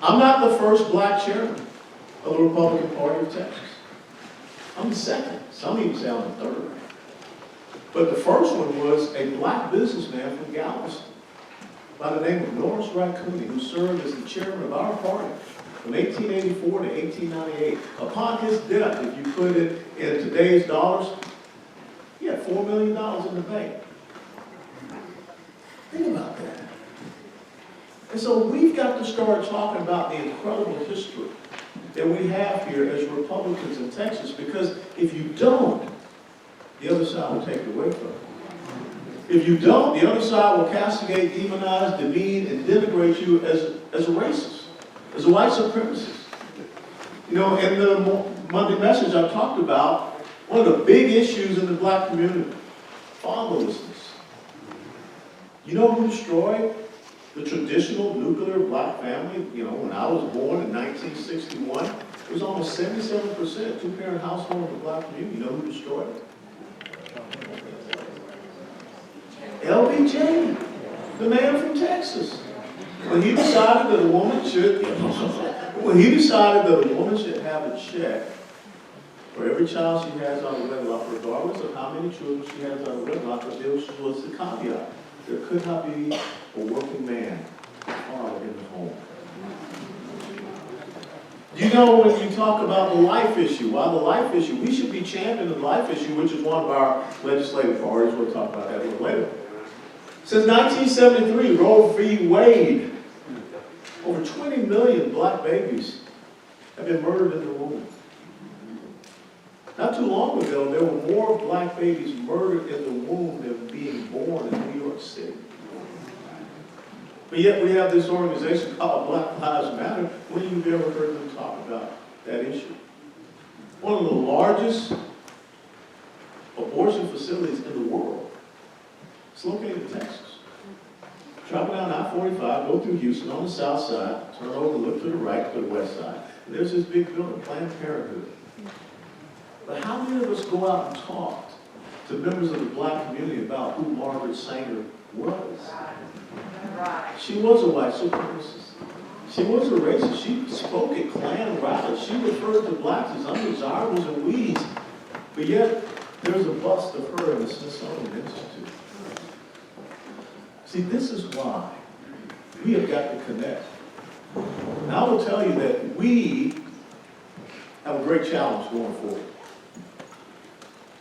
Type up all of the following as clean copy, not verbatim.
I'm not the first black chairman of the Republican Party of Texas. I'm the second. Some even say I'm the third. But the first one was a black businessman from Galveston by the name of Norris Wright Cooney, who served as the chairman of our party from 1884 to 1898. Upon his death, if you put it in today's dollars, he had $4 million in the bank. Think about that. And so we've got to start talking about the incredible history that we have here as Republicans in Texas, because if you don't, the other side will take it away from you. If you don't, the other side will castigate, demonize, demean, and denigrate you as a racist, as a white supremacist. You know, in the Monday message I talked about, one of the big issues in the black community, fatherlessness. You know who destroyed the traditional nuclear black family? You know, when I was born in 1961, it was almost 77% two-parent household in the black community. You know who destroyed it? LBJ, the man from Texas. When he decided that a woman should, have a check for every child she has out of wedlock, regardless of how many children she has out of wedlock, but there was the caveat. There could not be a working man, father in the home. You know, when you talk about the life issue, why the life issue, we should be championing the life issue, which is one of our legislative priorities. We'll talk about that a little later. Since 1973, Roe v. Wade, over 20 million black babies have been murdered in the womb. Not too long ago, there were more black babies murdered in the womb than being born in New York City. But yet we have this organization called Black Lives Matter. When have you ever heard them talk about that issue? One of the largest abortion facilities in the world. It's located in Texas. Travel down I-45, go through Houston on the south side, turn over, look to the right, to the west side. And there's this big building, Planned Parenthood. But how many of us go out and talk to members of the black community about who Margaret Sanger was? She was a white supremacist. She was a racist. She spoke at Klan rallies. She referred to blacks as undesirables and weeds. But yet, there's a bust of her in the Smithsonian Institute. See, this is why we have got to connect. And I will tell you that we have a great challenge going forward.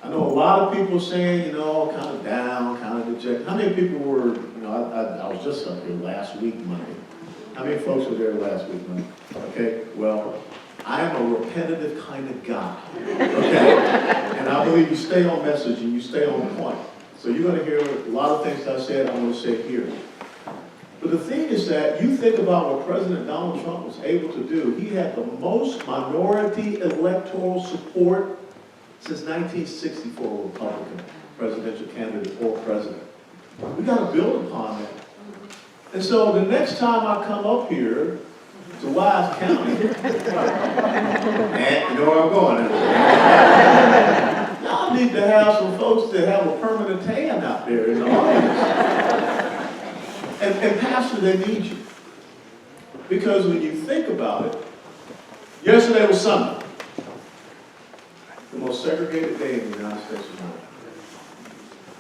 I know a lot of people saying, you know, kind of down, kind of dejected. How many people were, you know, I was just up here last week Monday. How many folks were there last week Monday? Okay, well, I am a repetitive kind of guy, okay? And I believe you stay on message and you stay on point. So you're going to hear a lot of things I said, I'm going to say here. But the thing is that you think about what President Donald Trump was able to do. He had the most minority electoral support since 1964 Republican presidential candidate or president. We got to build upon that. And so the next time I come up here to Wise County, and you know where I'm going. Y'all need to have some folks that have a permanent tan out there in the audience. And Pastor, they need you. Because when you think about it, yesterday was Sunday. The most segregated day in the United States of America.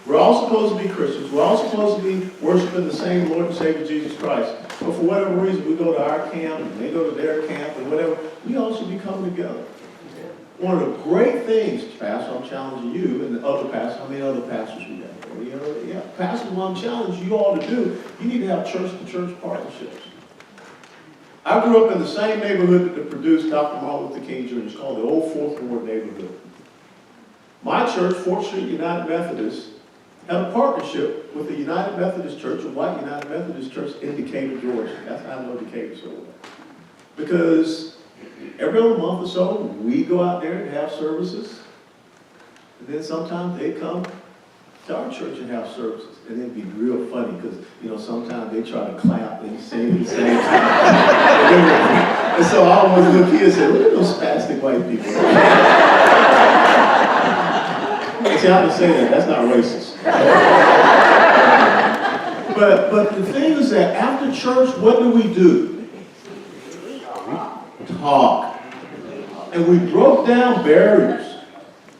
We're all supposed to be Christians. We're all supposed to be worshiping the same Lord and Savior Jesus Christ. But for whatever reason, we go to our camp and they go to their camp and whatever. We all should be coming together. One of the great things, Pastor, I'm challenging you and the other pastors. How many other pastors we got? Yeah, Pastor, what I'm challenging you all to do, you need to have church-to-church partnerships. I grew up in the same neighborhood that produced Dr. Martin Luther King Jr. It's called the Old Fourth Ward neighborhood. My church, 4th Street United Methodist, had a partnership with the United Methodist Church, a white United Methodist Church in Decatur, Georgia. That's how I know Decatur so well. Because every other month or so, we go out there and have services. And then sometimes they come to our church and have services. And it'd be real funny because, you know, sometimes they try to clap and sing at the same time. And so I always look here and say, look at those spastic white people. See, I have to say that. That's not racist. But the thing is that after church, what do? talk. And we broke down barriers.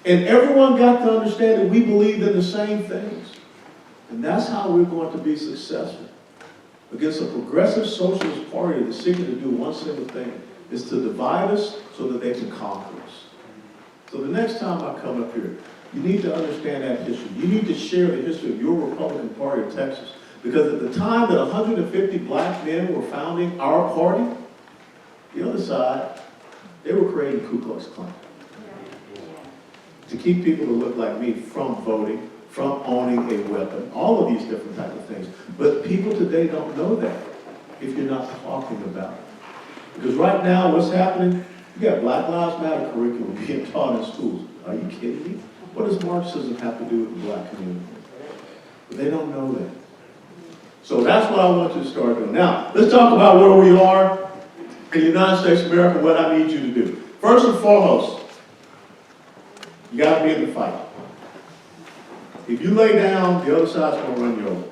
And everyone got to understand that we believed in the same things. And that's how we're going to be successful against a progressive socialist party that's seeking to do one simple thing, is to divide us so that they can conquer us. So the next time I come up here, you need to understand that history. You need to share the history of your Republican Party of Texas. Because at the time that 150 black men were founding our party, the other side, they were creating Ku Klux Klan. To keep people to look like me from voting, from owning a weapon, all of these different types of things. But people today don't know that if you're not talking about it. Because right now, what's happening? You got Black Lives Matter curriculum being taught in schools. Are you kidding me? What does Marxism have to do with the black community? But they don't know that. So that's what I want you to start doing. Now, let's talk about where we are in the United States of America, what I need you to do. First and foremost, you got to be in the fight. If you lay down, the other side's going to run you over.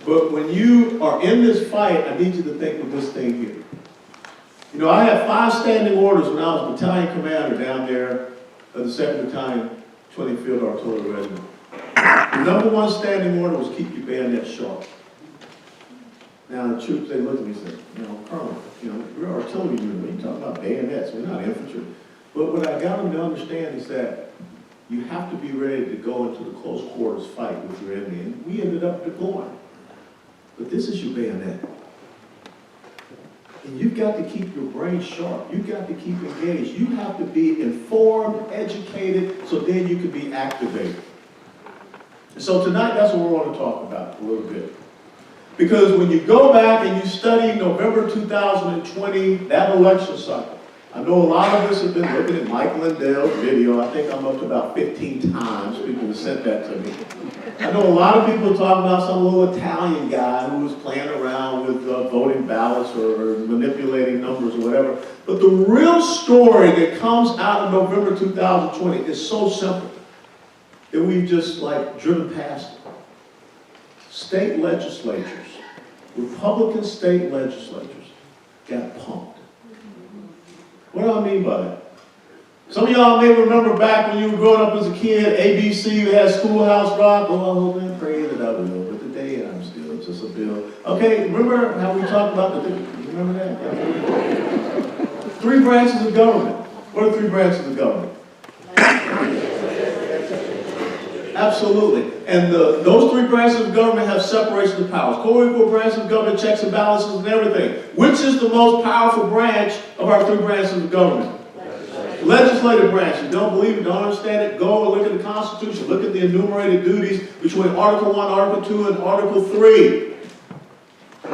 But when you are in this fight, I need you to think of this thing here. You know, I had 5 standing orders when I was battalion commander down there of the 2nd Battalion, 20th Field Artillery Regiment. The number 1 standing order was keep your bayonet sharp. Now the troops, they looked at me and said, you know, Colonel, you know, we're artillery unit. What are you talking about bayonets? We're not infantry. But what I got them to understand is that you have to be ready to go into the close quarters fight with your enemy. And we ended up deploying. But this is your bayonet. And you've got to keep your brain sharp. You've got to keep engaged. You have to be informed, educated, so then you can be activated. And so tonight, that's what we're going to talk about a little bit. Because when you go back and you study November 2020, that election cycle, I know a lot of us have been looking at Mike Lindell's video. I think I'm up to about 15 times. People have sent that to me. I know a lot of people talking about some little Italian guy who was playing around with voting ballots or manipulating numbers or whatever. But the real story that comes out of November 2020 is so simple that we've just like driven past it. State legislatures, Republican state legislatures, got pumped. What do I mean by that? Some of y'all may remember back when you were growing up as a kid, ABC, you had Schoolhouse Rock. Oh, I hope and pray that I will, but today I'm still just a bill. Okay, remember how we talked about the, remember that? 3 branches of government. What are 3 branches of government? Absolutely. And those 3 branches of government have separation of powers. Co-equal branches of government, checks and balances and everything. Which is the most powerful branch of our 3 branches of government? Legislative branch. You don't believe it, don't understand it, go and look at the Constitution. Look at the enumerated duties between Article 1, Article 2, and Article 3.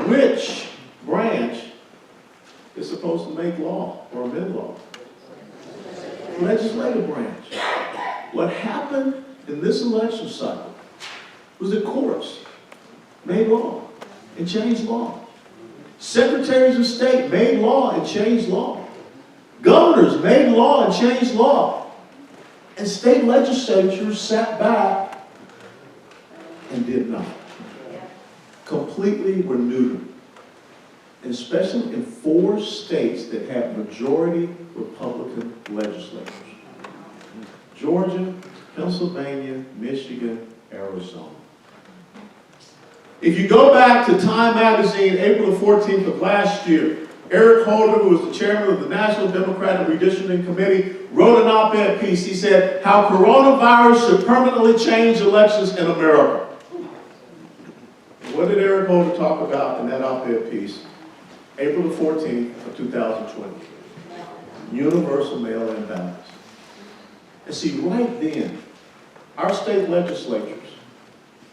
Which branch is supposed to make law or amend law? Legislative branch. What happened in this election cycle was that courts made law and changed law. Secretaries of state made law and changed law. Governors made law and changed law. And state legislatures sat back and did nothing. Completely were neutered. And especially in 4 states that have majority Republican legislatures. Georgia, Pennsylvania, Michigan, Arizona. If you go back to Time magazine, April the 14th of last year, Eric Holder, who was the chairman of the National Democratic Redistricting Committee, wrote an op-ed piece. He said, how coronavirus should permanently change elections in America. What did Eric Holder talk about in that op-ed piece? April the 14th of 2020. Universal mail-in ballots. And see, right then, our state legislatures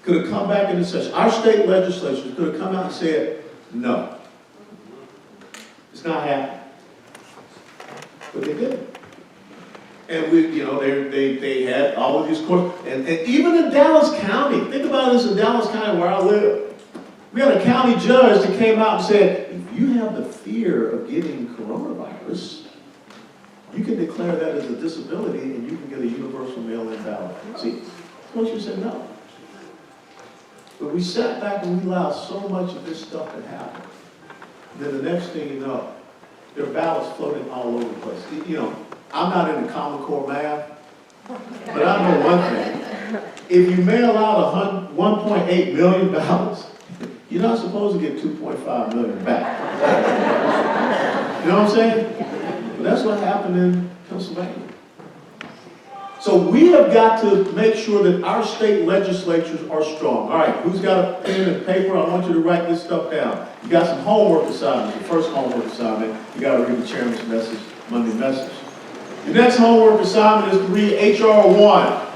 could have come back into session. Our state legislatures could have come out and said, no. It's not happening. But they didn't. And we, you know, they had all of these courts. And even in Dallas County, think about this in Dallas County where I live. We had a county judge that came out and said, if you have the fear of getting coronavirus, you can declare that as a disability and you can get a universal mail-in ballot. See, suppose you said no. But we sat back and we allowed so much of this stuff to happen. And then the next thing you know, there are ballots floating all over the place. You know, I'm not into Common Core math, but I know one thing. If you mail out 1.8 million ballots, you're not supposed to get 2.5 million back. You know what I'm saying? But that's what happened in Pennsylvania. So we have got to make sure that our state legislatures are strong. All right, who's got a pen and paper? I want you to write this stuff down. You got some homework assignments. The first homework assignment, you got to read the chairman's message, Monday message. The next homework assignment is to read H.R. 1.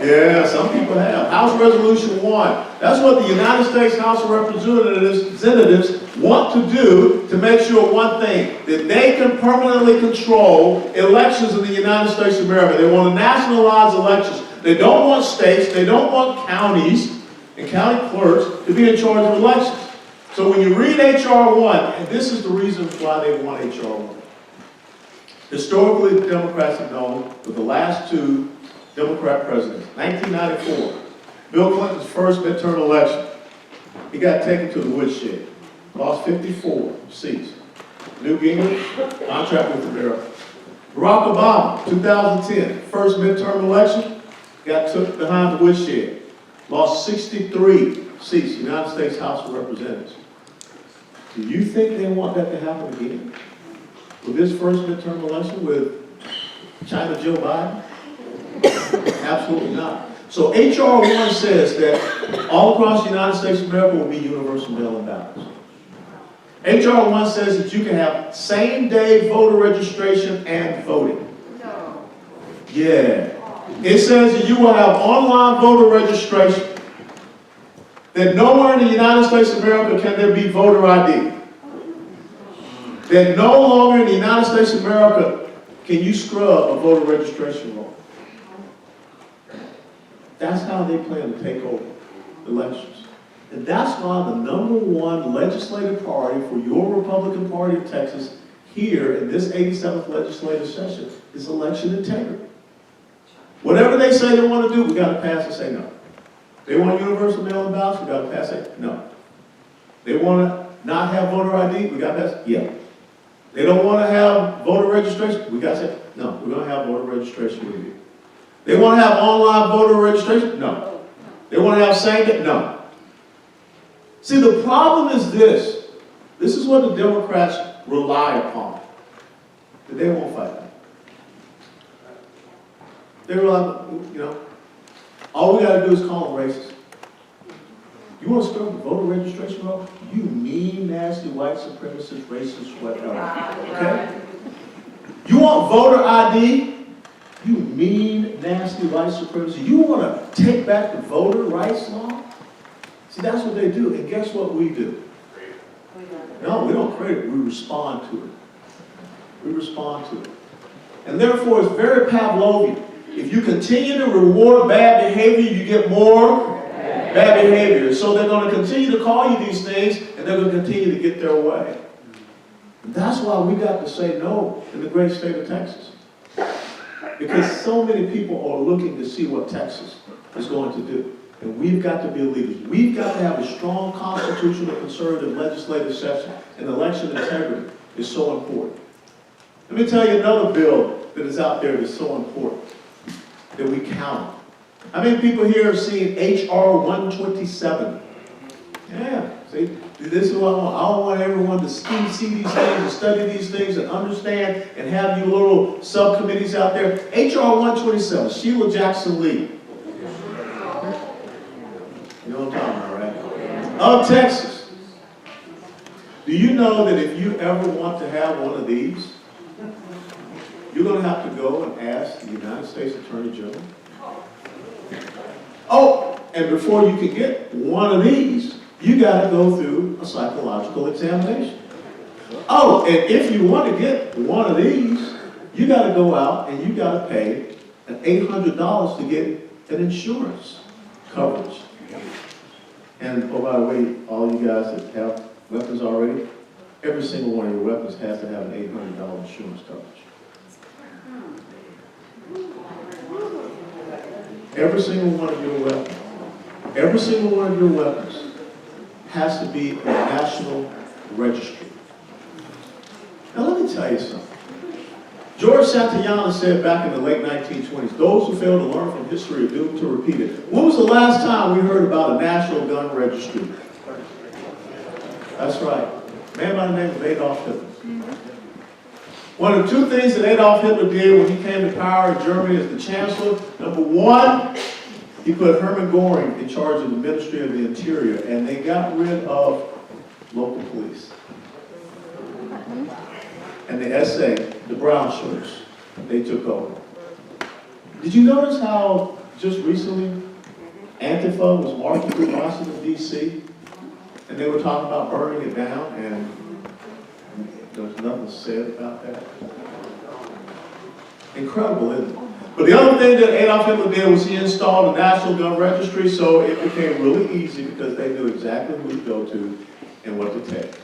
Yeah, some people have. House Resolution 1. That's what the United States House of Representatives want to do to make sure one thing, that they can permanently control elections in the United States of America. They want to nationalize elections. They don't want states, they don't want counties and county clerks to be in charge of elections. So when you read H.R. 1, and this is the reason why they want H.R. 1. Historically, the Democrats have known that the last two Democrat presidents, 1994, Bill Clinton's first midterm election, he got taken to the woodshed, lost 54 seats. Newt Gingrich, contract with America. Barack Obama, 2010, first midterm election, got took behind the woodshed, lost 63 seats, United States House of Representatives. Do you think they want that to happen again? With this first midterm election with China Joe Biden? Absolutely not. So H.R. 1 says that all across the United States of America will be universal mail-in ballots. H.R. 1 says that you can have same-day voter registration and voting. No. Yeah. It says that you will have online voter registration. That nowhere in the United States of America can there be voter ID. That no longer in the United States of America can you scrub a voter registration roll. That's how they plan to take over elections. And that's why the #1 legislative priority for your Republican Party of Texas here in this 87th legislative session is election integrity. Whatever they say they want to do, we got to pass and say no. They want universal mail-in ballots, we got to pass it, no. They want to not have voter ID, we got to pass, yeah. They don't want to have voter registration, we got to say, no, we're going to have voter registration with you. They want to have online voter registration? No. They want to have same-day? No. See, the problem is this. This is what the Democrats rely upon. That they won't fight that. They rely, you know, all we got to do is call them racist. You want to start the voter registration roll? You mean, nasty, white supremacist, racist, whatever. Okay? You want voter ID? You mean, nasty, white supremacy. You want to take back the voter rights law? See, that's what they do. And guess what we do? No, we don't create it. We respond to it. We respond to it. And therefore, it's very Pavlovian. If you continue to reward bad behavior, you get more bad behavior. So they're going to continue to call you these things, and they're going to continue to get their way. And that's why we got to say no in the great state of Texas. Because so many people are looking to see what Texas is going to do. And we've got to be leaders. We've got to have a strong constitutional conservative legislative session. And election integrity is so important. Let me tell you another bill that is out there that's so important that we count. How many people here have seen H.R. 127? Yeah, see, this is what I want. I want everyone to see these things and study these things and understand and have you little subcommittees out there. H.R. 127, Sheila Jackson Lee. You know what I'm talking about, right? Of Texas. Do you know that if you ever want to have one of these, you're going to have to go and ask the United States Attorney General? Oh, and before you can get one of these, you got to go through a psychological examination. Oh, and if you want to get one of these, you got to go out and you got to pay an $800 to get an insurance coverage. And oh, by the way, all you guys that have weapons already, every single one of your weapons has to have an $800 insurance coverage. Every single one of your weapons, every single one of your weapons has to be in the National Registry. me tell you something. George Santayana said back in the late 1920s, those who fail to learn from history are doomed to repeat it. When was the last time we heard about a national gun registry? That's right. A man by the name of Adolf Hitler. One of the two things that Adolf Hitler did when he came to power in Germany as the chancellor, number one, he put Hermann Göring in charge of the Ministry of the Interior, and they got rid of local police. And the SA, the brown shirts, they took over. Did you notice how just recently Antifa was marching through Washington, D.C., and they were talking about burning it down, and there was nothing said about that? Incredible, isn't it? But the other thing that Adolf Hitler did was he installed a national gun registry, so it became really easy because they knew exactly who to go to and what to take.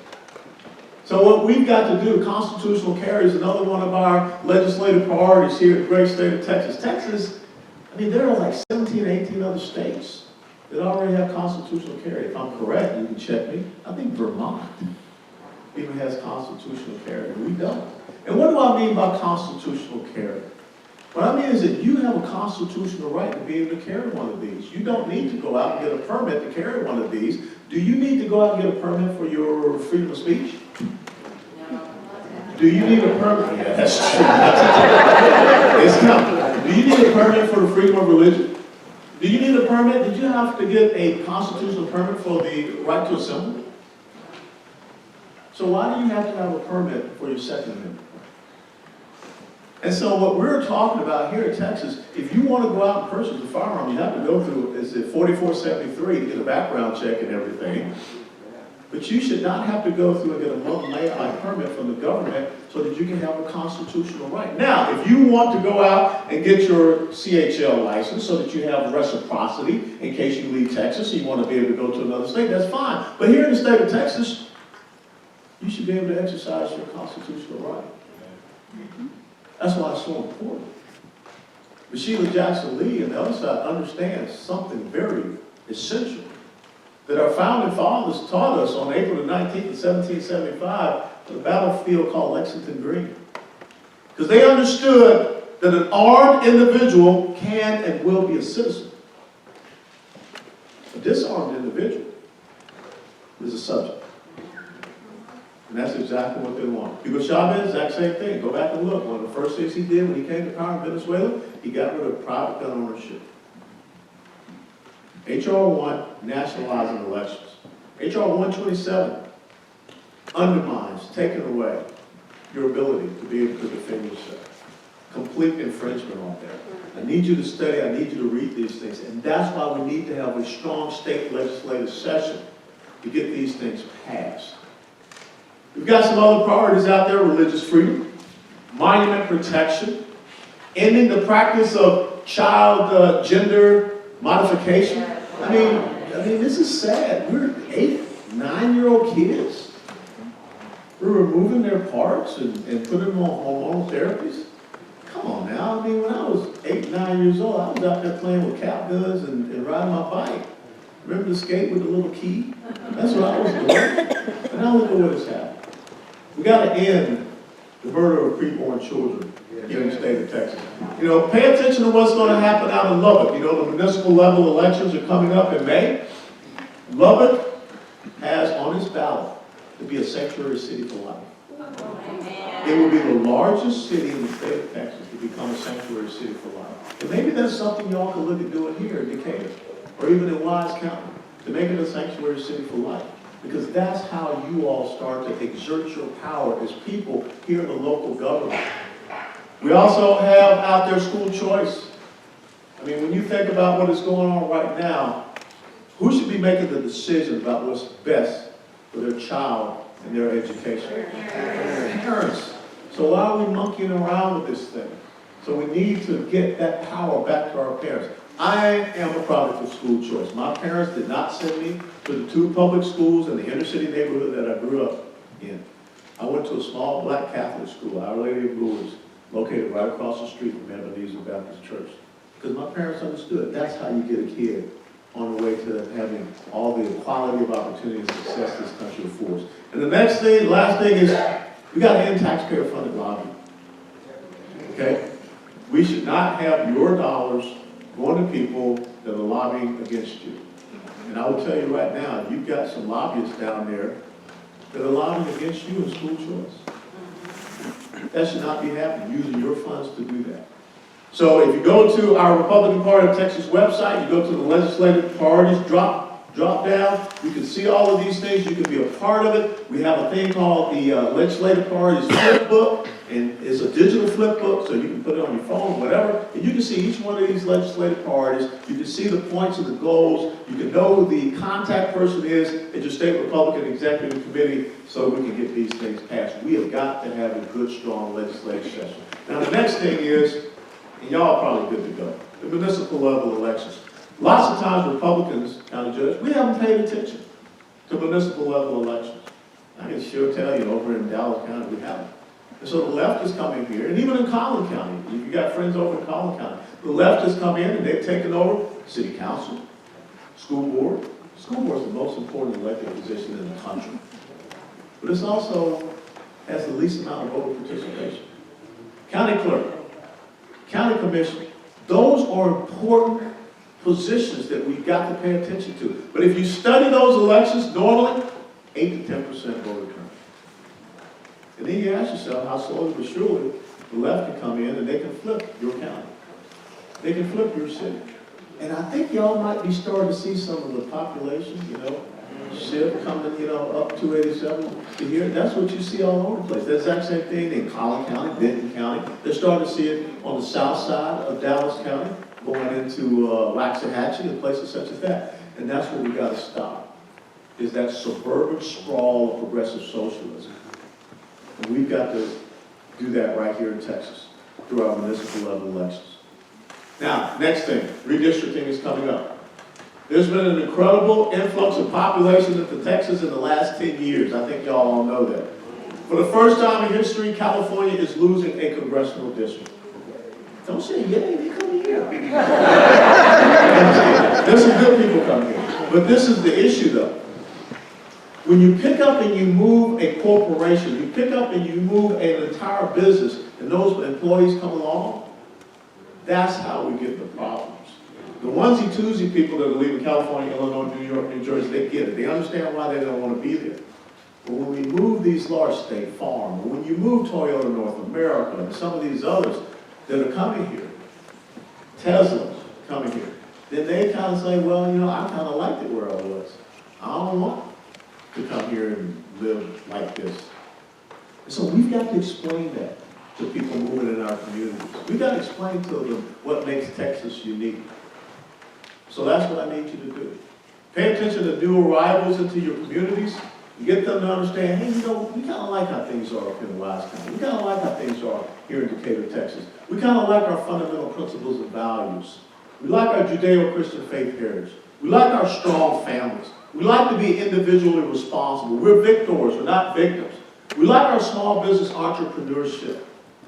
So what we've got to do, constitutional carry is another one of our legislative priorities here in the great state of Texas. Texas, I mean, there are like 17, 18 other states that already have constitutional carry. If I'm correct, you can check me. I think Vermont even has constitutional carry, and we don't. And what do I mean by constitutional carry? What I mean is that you have a constitutional right to be able to carry one of these. You don't need to go out and get a permit to carry one of these. Do you need to go out and get a permit for your freedom of speech? Do you need a permit? Yeah, that's true. It's coming. Do you need a permit for the freedom of religion? Do you need a permit? Did you have to get a constitutional permit for the right to assemble? So why do you have to have a permit for your Second Amendment? And so what we're talking about here in Texas, if you want to go out and purchase a firearm, you have to go through, is it 4473 to get a background check and everything. But you should not have to go through and get a multi-layered permit from the government so that you can have a constitutional right. Now, if you want to go out and get your CHL license so that you have reciprocity in case you leave Texas and you want to be able to go to another state, that's fine. But here in the state of Texas, you should be able to exercise your constitutional right. That's why it's so important. But Sheila Jackson Lee and the other side understands something very essential that our founding fathers taught us on April the 19th of 1775 at a battlefield called Lexington Green. Because they understood that an armed individual can and will be a citizen. A disarmed individual is a subject. And that's exactly what they want. Hugo Chavez, exact same thing. Go back and look. One of the first things he did when he came to power in Venezuela, he got rid of private gun ownership. H.R. 1, nationalizing elections. H.R. 127 undermines, taking away your ability to be able to defend yourself. Complete infringement on that. I need you to study, I need you to read these things. And that's why we need to have a strong state legislative session to get these things passed. We've got some other priorities out there: religious freedom, monument protection, ending the practice of child gender modification. I mean, this is sad. We're 8, 9-year-old kids. We're removing their parts and putting them on hormonal therapies. Come on now. I mean, when I was 8, 9 years old, I was out there playing with cap guns and riding my bike. Remember the skate with the little key? That's what I was doing. And now look at what has happened. We got to end the murder of preborn children here in the state of Texas. You know, pay attention to what's going to happen out in Lubbock. You know, the municipal level elections are coming up in May. Lubbock has on its ballot to be a sanctuary city for life. It will be the largest city in the state of Texas to become a sanctuary city for life. And maybe that's something y'all can look at doing here in Decatur, or even in Wise County, to make it a sanctuary city for life. Because that's how you all start to exert your power as people here in the local government. We also have out there school choice. I mean, when you think about what is going on right now, who should be making the decision about what's best for their child and their education? Parents. So why are we monkeying around with this thing? So we need to get that power back to our parents. I am a product of school choice. My parents did not send me to the 2 public schools in the inner city neighborhood that I grew up in. I went to a small black Catholic school, Our Lady of Lourdes, located right across the street from Ebenezer Baptist Church. Because my parents understood that's how you get a kid on the way to having all the equality of opportunity and success this country affords. And the next thing, last thing is We got to end taxpayer-funded lobbying. Okay? We should not have your dollars going to people that are lobbying against you. And I will tell you right now, you've got some lobbyists down there that are lobbying against you in school choice. That should not be happening, using your funds to do that. So if you go to our Republican Party of Texas website, you go to the legislative priorities drop down, you can see all of these things, you can be a part of it. We have a thing called the legislative priorities flip book, and it's a digital flip book, so you can put it on your phone, whatever, and you can see each one of these legislative priorities. You can see the points and the goals. You can know who the contact person is at your state Republican Executive Committee, so we can get these things passed. We have got to have a good, strong legislative session. Now the next thing is, and y'all are probably good to go, the municipal level elections. Lots of times Republicans, county judge, we haven't paid attention to municipal level elections. I can sure tell you over in Dallas County we haven't. And so the left has come in here, and even in Collin County, if you got friends over in Collin County, the left has come in and they've taken over city council, school board. School board is the most important elected position in the country. But it's also has the least amount of voter participation. County clerk, county commission, those are important positions that we've got to pay attention to. But if you study those elections, normally 8 to 10% voter turnout. And then you ask yourself how slowly but surely the left can come in and they can flip your county. They can flip your city. And I think y'all might be starting to see some of the population, shift coming, up 287 to here. That's what you see all over the place. That's the exact same thing in Collin County, Denton County. They're starting to see it on the south side of Dallas County, going into Waxahachie and places such as that. And that's what we got to stop, is that suburban sprawl of progressive socialism. And we've got to do that right here in Texas through our municipal level elections. Now, next thing, redistricting is coming up. There's been an incredible influx of population into Texas in the last 10 years. I think y'all all know that. For the first time in history, California is losing a congressional district. Don't say yay, they come here. There's some good people coming here. But this is the issue though. When you pick up and you move a corporation, you pick up and you move an entire business, and those employees come along, that's how we get the problems. The onesie-twosie people that are leaving California, Illinois, New York, New Jersey, they get it. They understand why they don't want to be there. But when we move these large State Farm, or when you move Toyota North America, and some of these others that are coming here, Tesla's coming here, then they kind of say, well, I kind of liked it where I was. I don't want to come here and live like this. And so we've got to explain that to people moving in our communities. We've got to explain to them what makes Texas unique. So that's what I need you to do. Pay attention to new arrivals into your communities and get them to understand, hey, we kind of like how things are up in Wise County. We kind of like how things are here in Decatur, Texas. We kind of like our fundamental principles and values. We like our Judeo-Christian faith heritage. We like our strong families. We like to be individually responsible. We're victors, we're not victims. We like our small business entrepreneurship.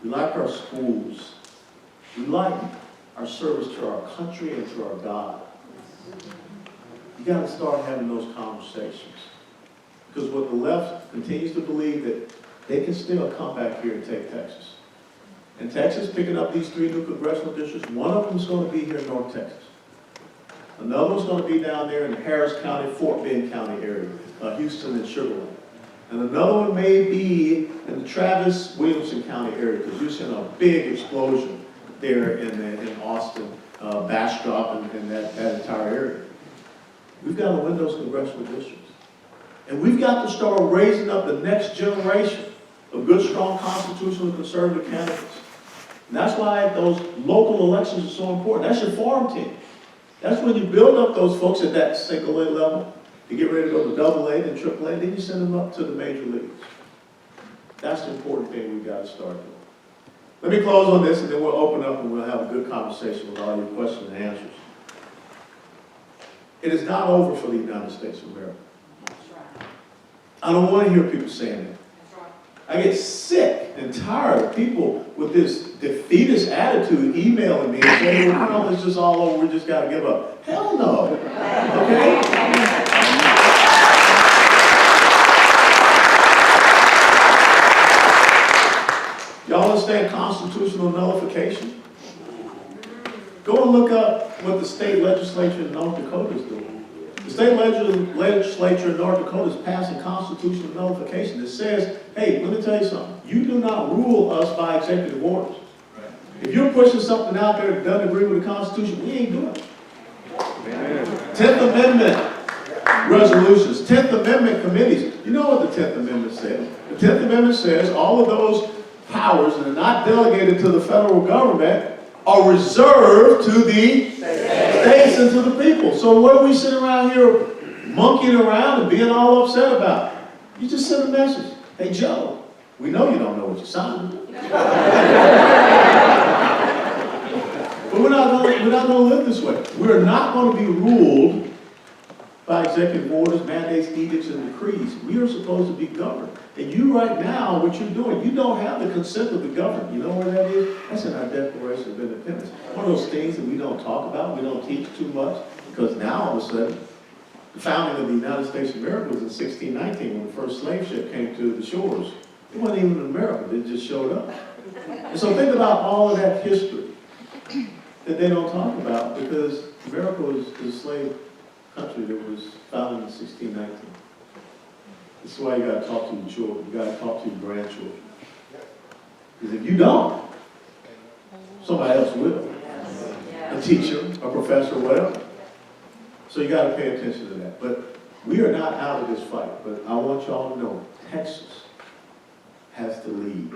We like our schools. We like our service to our country and to our God. You got to start having those conversations. Because what the left continues to believe that they can still come back here and take Texas. And Texas, picking up these 3 new congressional districts, one of them is going to be here in North Texas. Another one's going to be down there in the Harris County, Fort Bend County area, Houston and Sugar Land. And another one may be in the Travis Williamson County area, because you've seen a big explosion there in Austin, Bastrop, and that entire area. We've got to win those congressional districts. And we've got to start raising up the next generation of good, strong, constitutional, conservative candidates. And that's why those local elections are so important. That's your farm team. That's when you build up those folks at that single A level. You get ready to go to double A and triple A, then you send them up to the major leagues. That's the important thing we've got to start doing. Let me close on this, and then we'll open up and we'll have a good conversation with all your questions and answers. It is not over for the United States of America. I don't want to hear people saying that. I get sick and tired of people with this defeatist attitude emailing me and saying, well, it's just all over, we just got to give up. Hell no. Okay? Y'all understand constitutional nullification? Go and look up what the state legislature in North Dakota is doing. The state legislature in North Dakota is passing constitutional nullification that says, hey, let me tell you something. You do not rule us by executive orders. If you're pushing something out there that doesn't agree with the Constitution, we ain't doing it. 10th Amendment resolutions, 10th Amendment committees. You know what the 10th Amendment says? The 10th Amendment says all of those powers that are not delegated to the federal government are reserved to the states and to the people. So what are we sitting around here monkeying around and being all upset about? You just send a message. Hey, Joe, we know you don't know what you're signing. But we're not going to live this way. We're not going to be ruled by executive orders, mandates, edicts, and decrees. We are supposed to be governed. And you right now, what you're doing, you don't have the consent of the governed. You know where that is? That's in our Declaration of Independence. One of those things that we don't talk about, we don't teach too much, because now all of a sudden, the founding of the United States of America was in 1619 when the first slave ship came to the shores. It wasn't even in America, it just showed up. And so think about all of that history that they don't talk about, because America was a slave country that was founded in 1619. This is why you got to talk to your children. You got to talk to your grandchildren. Because if you don't, somebody else will. A teacher, a professor, whatever. So you got to pay attention to that. But we are not out of this fight. But I want y'all to know, Texas has to lead.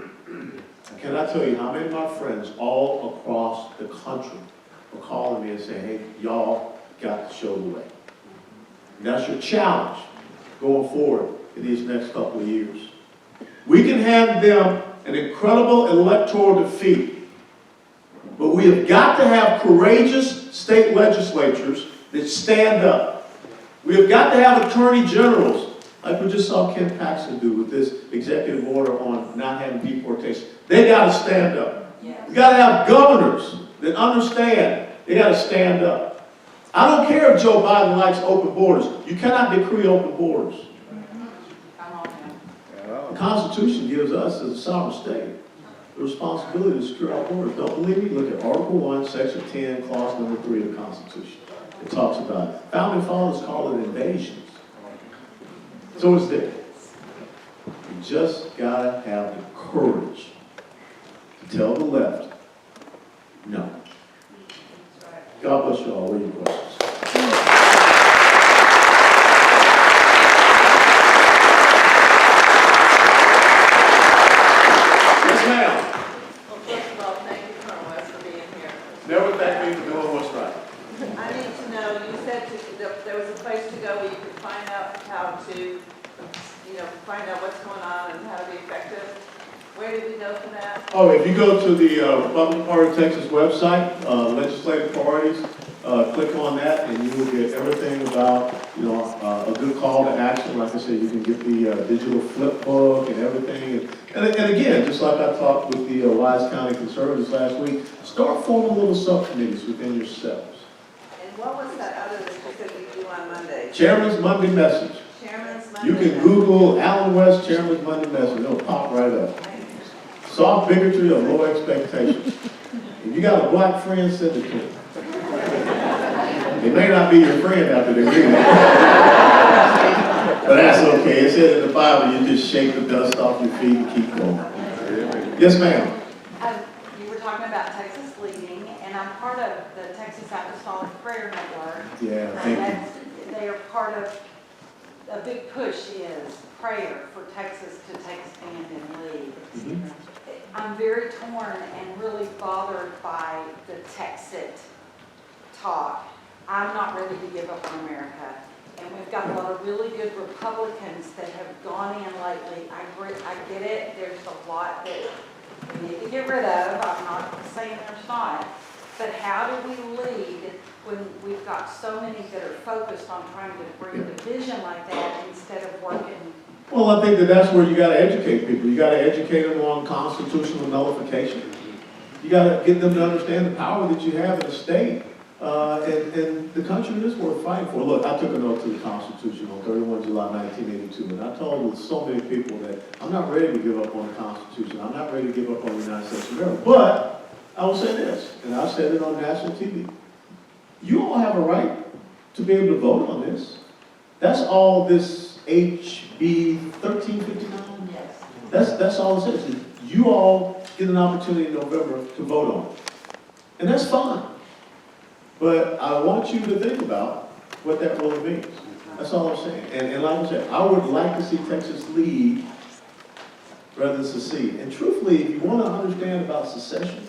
I cannot tell you how many of my friends all across the country are calling me and saying, hey, y'all got to show the way. And that's your challenge going forward in these next couple of years. We can hand them an incredible electoral defeat, but we have got to have courageous state legislatures that stand up. We have got to have attorney generals, like we just saw Ken Paxton do with this executive order on not having deportation. They got to stand up. We got to have governors that understand. They got to stand up. I don't care if Joe Biden likes open borders. You cannot decree open borders. The Constitution gives us, as a sovereign state, the responsibility to secure our borders. Don't believe me? Look at Article 1, Section 10, Clause number 3 of the Constitution. It talks about it. Founding fathers call it invasions. So it's there. You just got to have the courage to tell the left, no. God bless you all. What are your questions? Yes, ma'am. Well, first of all, thank you, Colonel West, for being here. Never thank me for doing what's right. I need to know, you said there was a place to go where you could find out how to, find out what's going on and how to be effective. Where did we go for that? Oh, if you go to the Republican Party of Texas website, legislative priorities, click on that and you will get everything about, a good call to action. Like I said, you can get the digital flip book and everything. And again, just like I talked with the Wise County Conservatives last week, start forming little subcommittees within yourselves. And what was that other that you said we do on Monday? Chairman's Monday Message. Chairman's Monday You can Google Allen West Chairman's Monday Message. It'll pop right up. Soft bigotry or low expectations. If you got a black friend, send it to them. They may not be your friend after they read it. But that's okay. It said in the Bible, you just shake the dust off your feet and keep going. Yes, ma'am. You were talking about Texas leading, and I'm part of the Texas Apostolic Prayer Network. Yeah, thank you. They are part of, a big push is prayer for Texas to take a stand and lead. Mm-hmm. I'm very torn and really bothered by the Texit talk. I'm not ready to give up on America. And we've got a lot of really good Republicans that have gone in lately. I get it. There's a lot that we need to get rid of. I'm not saying there's not. But how do we lead when we've got so many that are focused on trying to bring division like that instead of working? Well, I think that's where you got to educate people. You got to educate them on constitutional nullification. You got to get them to understand the power that you have in the state And the country is worth fighting for. Look, I took an oath to the Constitution on 31 July 1982, and I told so many people that I'm not ready to give up on the Constitution. I'm not ready to give up on the United States of America. But I will say this, and I've said it on national TV. You all have a right to be able to vote on this. That's all this HB 1359. Yes. That's all it says. You all get an opportunity in November to vote on it. And that's fine. But I want you to think about what that really means. That's all I'm saying. And like I said, I would like to see Texas lead rather than secede. And truthfully, if you want to understand about secession,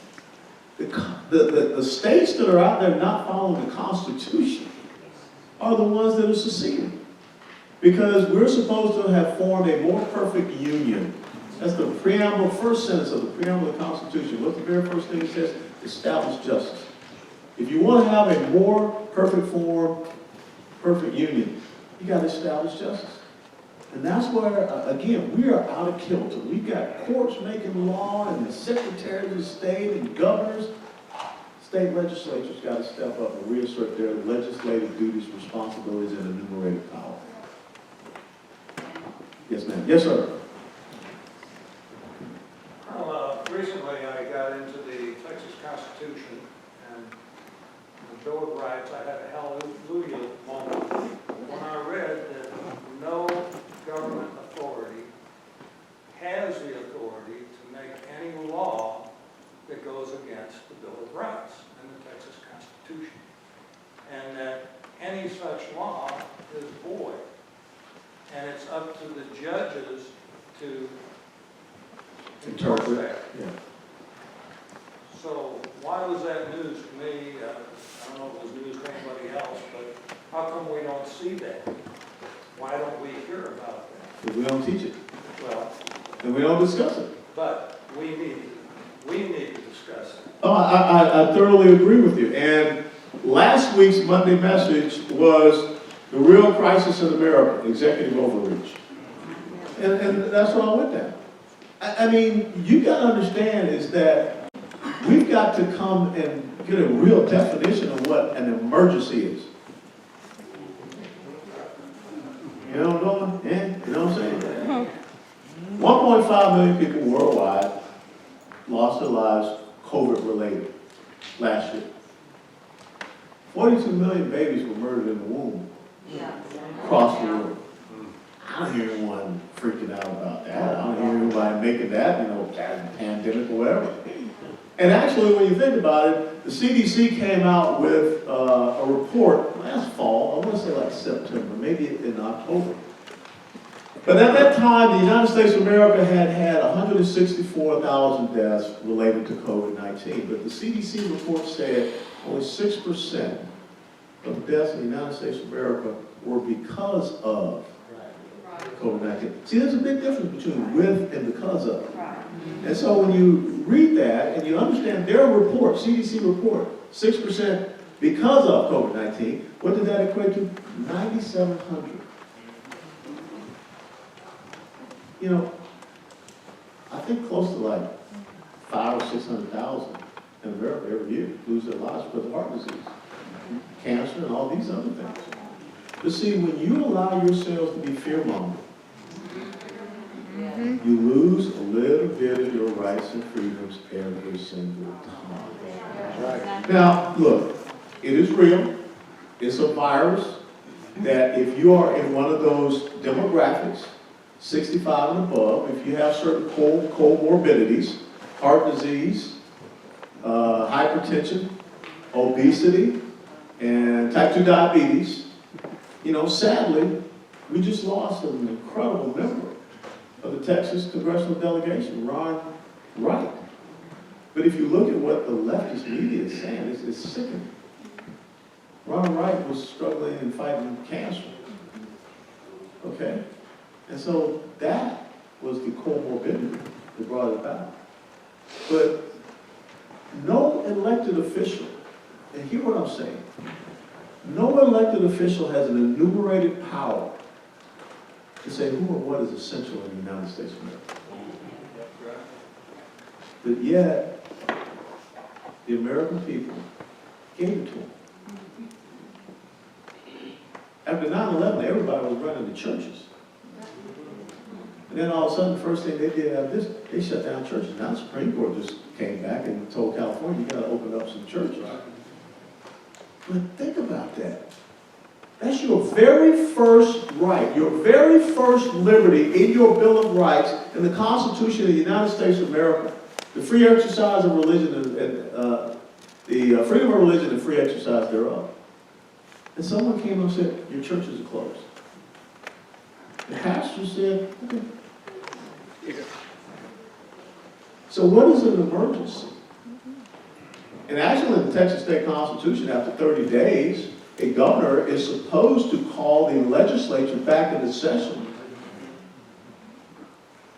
the states that are out there not following the Constitution are the ones that are seceding. Because we're supposed to have formed a more perfect union. That's the preamble, first sentence of the preamble of the Constitution. What's the very first thing it says? Establish justice. If you want to have a more perfect form, perfect union, you got to establish justice. And that's where, again, we are out of kilter. We've got courts making law and the secretaries of state and governors. State legislatures got to step up and reassert their legislative duties, responsibilities, and enumerated power. Yes, ma'am. Yes, sir. Well, recently I got into the Texas Constitution and the Bill of Rights. I had a hallelujah moment when I read that no government authority has the authority to make any law that goes against the Bill of Rights and the Texas Constitution, and that any such law is void. And it's up to the judges to enforce that. Yeah. So why was that news to me? I don't know if it was news to anybody else, but how come we don't see that? Why don't we hear about that? If we don't teach it, Well, and we don't discuss it. but we need to discuss it. Oh, I thoroughly agree with you. And last week's Monday message was the real crisis in America, executive overreach. And that's what I went down. I mean, you got to understand is that we've got to come and get a real definition of what an emergency is. You know what I'm doing? Yeah, you know what I'm saying? 1.5 million people worldwide lost their lives COVID-related last year. 42 million babies were murdered in the womb across the world. I don't hear anyone freaking out about that. I don't hear anybody making that, pandemic or whatever. And actually, when you think about it, the CDC came out with a report last fall, I want to say like September, maybe in October. But at that time, the United States of America had 164,000 deaths related to COVID-19. But the CDC report said only 6% of deaths in the United States of America were because of COVID-19. See, there's a big difference between with and because of. And so when you read that and you understand their report, CDC report, 6% because of COVID-19, what did that equate to? 9,700. I think close to like 500,000 or 600,000 in America every year lose their lives because of heart disease, cancer, and all these other things. But see, when you allow yourselves to be fear-mongering, you lose a little bit of your rights and freedoms every single time. Right. Now, look, it is real. It's a virus that if you are in one of those demographics, 65 and above, if you have certain comorbidities, heart disease, hypertension, obesity, and type 2 diabetes, sadly, we just lost an incredible member of the Texas congressional delegation, Ron Wright. But if you look at what the leftist media is saying, it's sickening. Ron Wright was struggling and fighting cancer. Okay? And so that was the comorbidity that brought it about. But no elected official, and hear what I'm saying, no elected official has an enumerated power to say who or what is essential in the United States of America. But yet, the American people gave it to them. After 9/11, everybody was running the churches. And then all of a sudden, the first thing they did after this, they shut down churches. Now the Supreme Court just came back and told California, you gotta open up some churches. But think about that. That's your very first right, your very first liberty in your Bill of Rights in the Constitution of the United States of America. The free exercise of religion and the freedom of religion and free exercise thereof. And someone came and said, your churches are closed. The pastor said, okay. So what is an emergency? And actually in the Texas State Constitution, after 30 days, a governor is supposed to call the legislature back into session.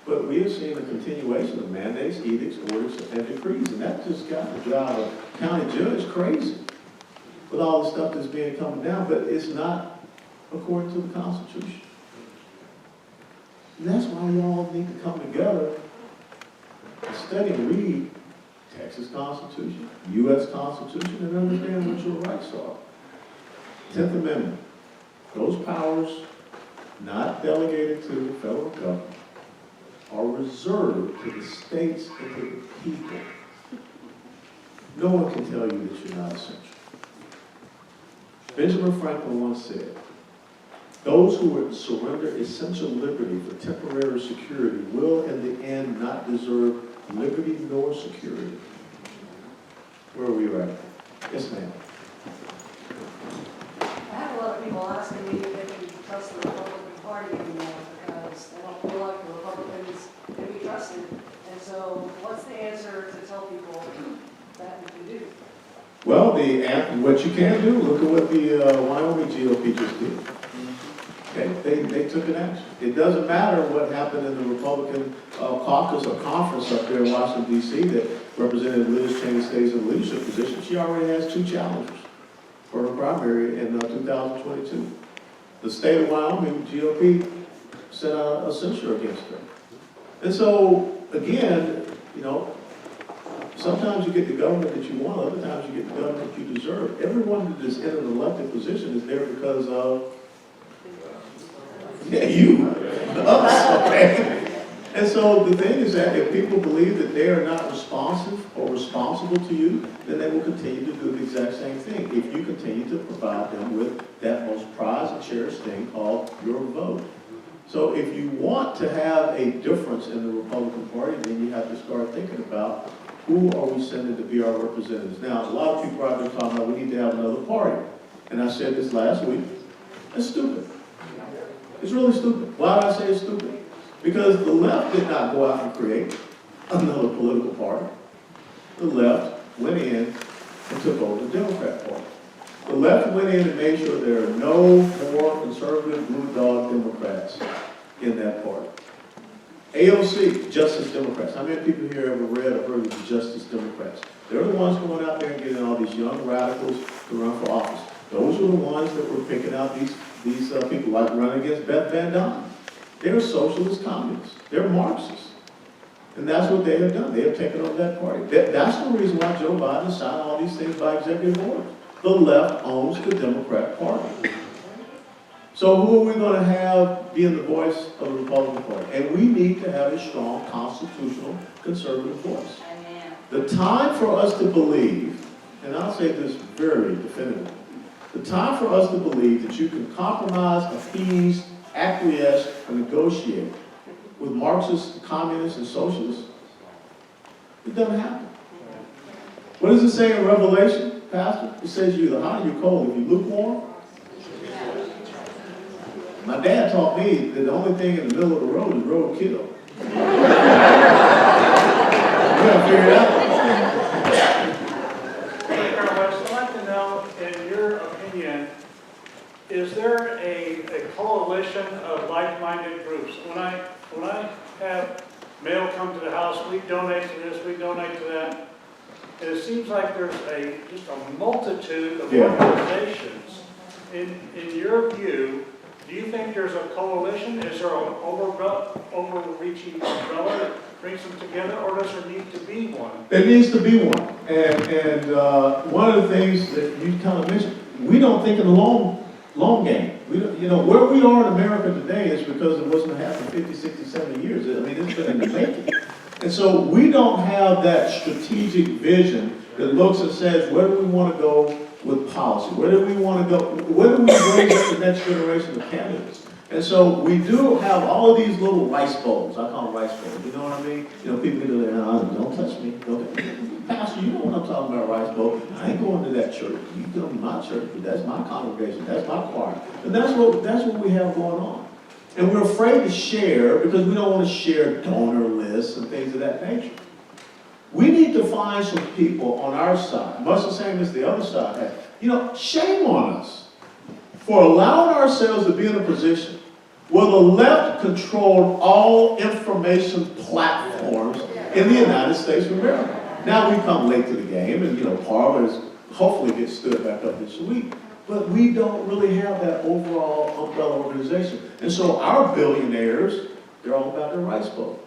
But we have seen a continuation of mandates, edicts, orders, and decrees, and that just got the job of county judge crazy with all the stuff that's being coming down, but it's not according to the Constitution. And that's why y'all need to come together and study and read Texas Constitution, U.S. Constitution, and understand what your rights are. 10th Amendment, those powers not delegated to the federal government are reserved to the states and to the people. No one can tell you that you're not essential. Benjamin Franklin once said, those who would surrender essential liberty for temporary security will in the end not deserve liberty nor security. Where are we right? Yes, ma'am. I have a lot of people asking me if they can trust the Republican Party anymore because they don't feel like the Republicans can be trusted. And so what's the answer to tell people that we can do? Well, what you can do, look at what the Wyoming GOP just did. Okay, they took an action. It doesn't matter what happened in the Republican caucus or conference up there in Washington, D.C. that Representative Liz Cheney stays in a leadership position. She already has 2 challengers for her primary in 2022. The state of Wyoming GOP sent out a censure against her. And so, again, you know, sometimes you get the government that you want, other times you get the government you deserve. Everyone that is in an elected position is there because of, you, us, okay? And so the thing is that if people believe that they are not responsive or responsible to you, then they will continue to do the exact same thing if you continue to provide them with that most prized and cherished thing called your vote. So if you want to have a difference in the Republican Party, then you have to start thinking about who are we sending to be our representatives. Now, a lot of people out there talking about we need to have another party. And I said this last week, that's stupid. It's really stupid. Why do I say it's stupid? Because the left did not go out and create another political party. The left went in and took over the Democrat Party. The left went in and made sure there are no more conservative blue dog Democrats in that party. AOC, Justice Democrats. How many people here ever read or heard of the Justice Democrats? They're the ones going out there and getting all these young radicals to run for office. Those are the ones that were picking out these people like running against Beth Van Dam. They're socialist communists. They're Marxists. And that's what they have done. They have taken over that party. That's the reason why Joe Biden signed all these things by executive order. The left owns the Democrat Party. So who are we going to have being the voice of the Republican Party? And we need to have a strong constitutional conservative voice. Amen. The time for us to believe, and I'll say this very definitively, the time for us to believe that you can compromise, appease, acquiesce, or negotiate with Marxists, communists, and socialists, it doesn't happen. What does it say in Revelation, Pastor? It says you're either hot or you're cold. If you're lukewarm, my dad taught me that the only thing in the middle of the road is roadkill. You gotta figure it out. I'd like to know, in your opinion, is there a coalition of like-minded groups? When I have mail come to the house, we donate to this, we donate to that. And it seems like there's just a multitude of organizations. In your view, do you think there's a coalition? Is there an overreaching umbrella that brings them together, or does there need to be one? There needs to be one. And one of the things that you kind of mentioned, we don't think in the long game. We don't, you know, where we are in America today is because it wasn't happening 50, 60, 70 years. I mean, it's been in the making. And so we don't have that strategic vision that looks and says, where do we want to go with policy? Where do we want to go? Where do we raise up the next generation of candidates? And so we do have all of these little rice bowls. I call them rice bowls. You know what I mean? You know, people do that. Don't touch me. Don't. Pastor, you know what I'm talking about, rice bowl. I ain't going to that church. You go to my church, but that's my congregation. That's my choir. And that's what we have going on. And we're afraid to share because we don't want to share donor lists and things of that nature. We need to find some people on our side, much the same as the other side has. You know, shame on us for allowing ourselves to be in a position where the left controlled all information platforms in the United States of America. Now we come late to the game, and you know, parlors hopefully get stood back up this week. But we don't really have that overall umbrella organization. And so our billionaires, they're all about their rice bowl.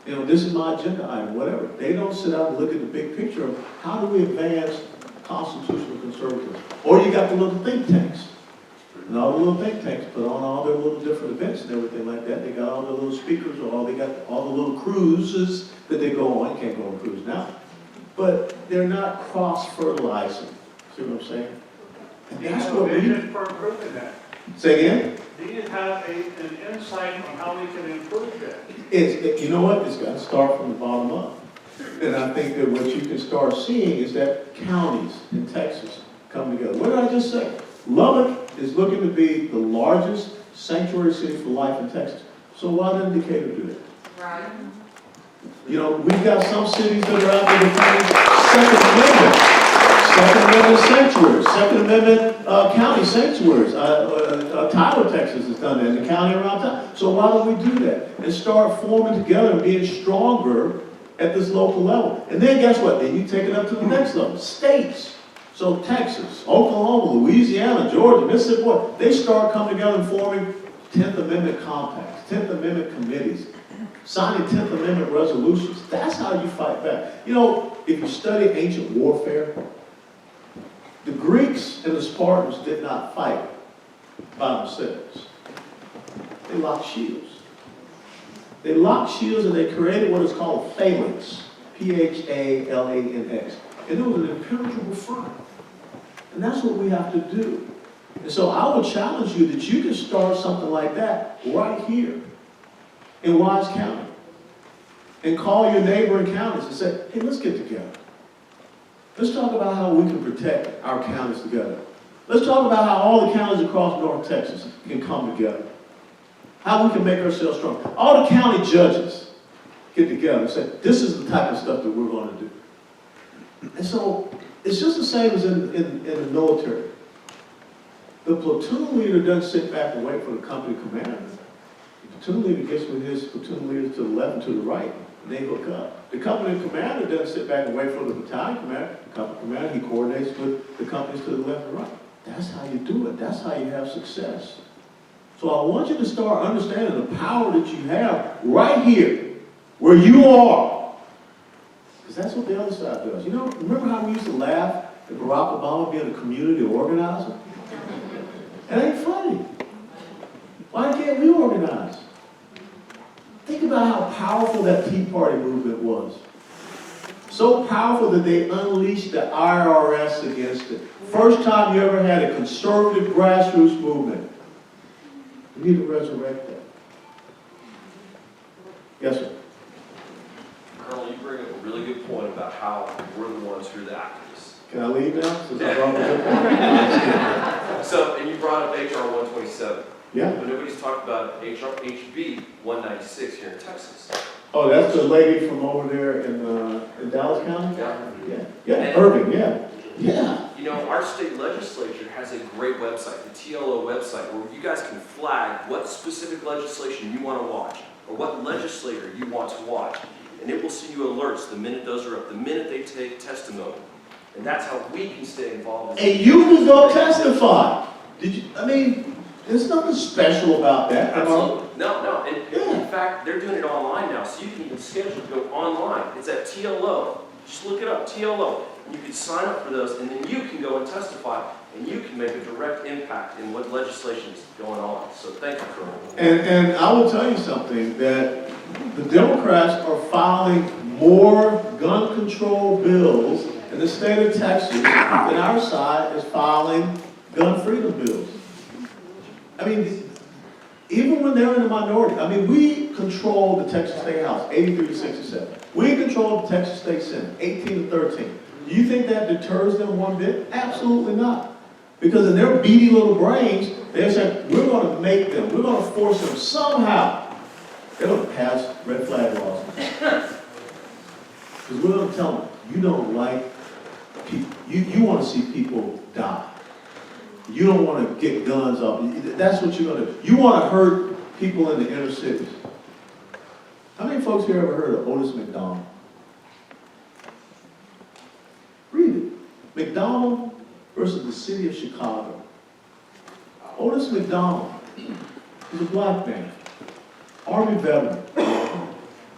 You know, this is my agenda item, whatever. They don't sit out and look at the big picture of how do we advance constitutional conservatism. Or you got the little think tanks. And all the little think tanks put on all their little different events and everything like that. They got all the little speakers, or they got all the little cruises that they go on. You can't go on a cruise now. But they're not cross-fertilizing. See what I'm saying? And Do you that's have a what we... vision for improving that? Say again? Do you have an insight on how we can improve that? You know what? It's got to start from the bottom up. And I think that what you can start seeing is that counties in Texas come together. What did I just say? Lubbock is looking to be the largest sanctuary city for life in Texas. So why doesn't Decatur do that? Right. You know, we've got some cities that are out there defending Second Amendment sanctuaries, Second Amendment county sanctuaries. Tyler, Texas has done that in the county around town. So why don't we do that and start forming together and being stronger at this local level? And then guess what? Then you take it up to the next level. States. So Texas, Oklahoma, Louisiana, Georgia, Mississippi, they start coming together and forming 10th Amendment compacts, 10th Amendment committees, signing 10th Amendment resolutions. That's how you fight back. You know, if you study ancient warfare, the Greeks and the Spartans did not fight by themselves. They locked shields. They locked shields and they created what is called a phalanx, Phalanx. And it was an impenetrable front. And that's what we have to do. And so I would challenge you that you can start something like that right here in Wise County. And call your neighboring counties and say, hey, let's get together. Let's talk about how we can protect our counties together. Let's talk about how all the counties across North Texas can come together. How we can make ourselves strong. All the county judges get together and say, this is the type of stuff that we're going to do. And so it's just the same as in the military. The platoon leader doesn't sit back and wait for the company commander. The platoon leader gets with his platoon leaders to the left and to the right, and they hook up. The company commander doesn't sit back and wait for the battalion commander. The company commander, he coordinates with the companies to the left and right. That's how you do it. That's how you have success. So I want you to start understanding the power that you have right here, where you are. Because that's what the other side does. You know, remember how we used to laugh at Barack Obama being a community organizer? It ain't funny. Why can't we organize? Think about how powerful that Tea Party movement was. So powerful that they unleashed the IRS against it. First time you ever had a conservative grassroots movement. We need to resurrect that. Yes, sir. Colonel, you bring up a really good point about how we're the ones who are the activists. Can I leave now? Since I brought it up? So, and you brought up HR 127. Yeah. But nobody's talked about HB 196 here in Texas. Oh, that's the lady from over there in Dallas County? Yeah. Yeah. Yeah. Irving, yeah. Yeah. You know, our state legislature has a great website, the TLO website, where you guys can flag what specific legislation you want to watch, or what legislator you want to watch. And it will send you alerts the minute those are up, the minute they take testimony. And that's how we can stay involved. And you can go testify. Did you? I mean, there's nothing special about that. Absolutely. No. And in fact, they're doing it online now, so you can even schedule to go online. It's at TLO. Just look it up, TLO. And you can sign up for those, and then you can go and testify. and you can make a direct impact in what legislation is going on. So thank you, Colonel. And I will tell you something, that the Democrats are filing more gun control bills in the state of Texas than our side is filing gun freedom bills. I mean, even when they're in the minority, I mean, we control the Texas State House, 83 to 67. We control the Texas State Senate, 18 to 13. Do you think that deters them one bit? Absolutely not. Because in their beady little brains, they're saying, we're going to make them, we're going to force them somehow. They're going to pass red flag laws. Because we're going to tell them, you don't like people, you want to see people die. You don't want to get guns up. That's what you're going to do. You want to hurt people in the inner cities. How many folks here ever heard of Otis McDonald? Read it. McDonald versus the city of Chicago. Otis McDonald is a black man, Army veteran,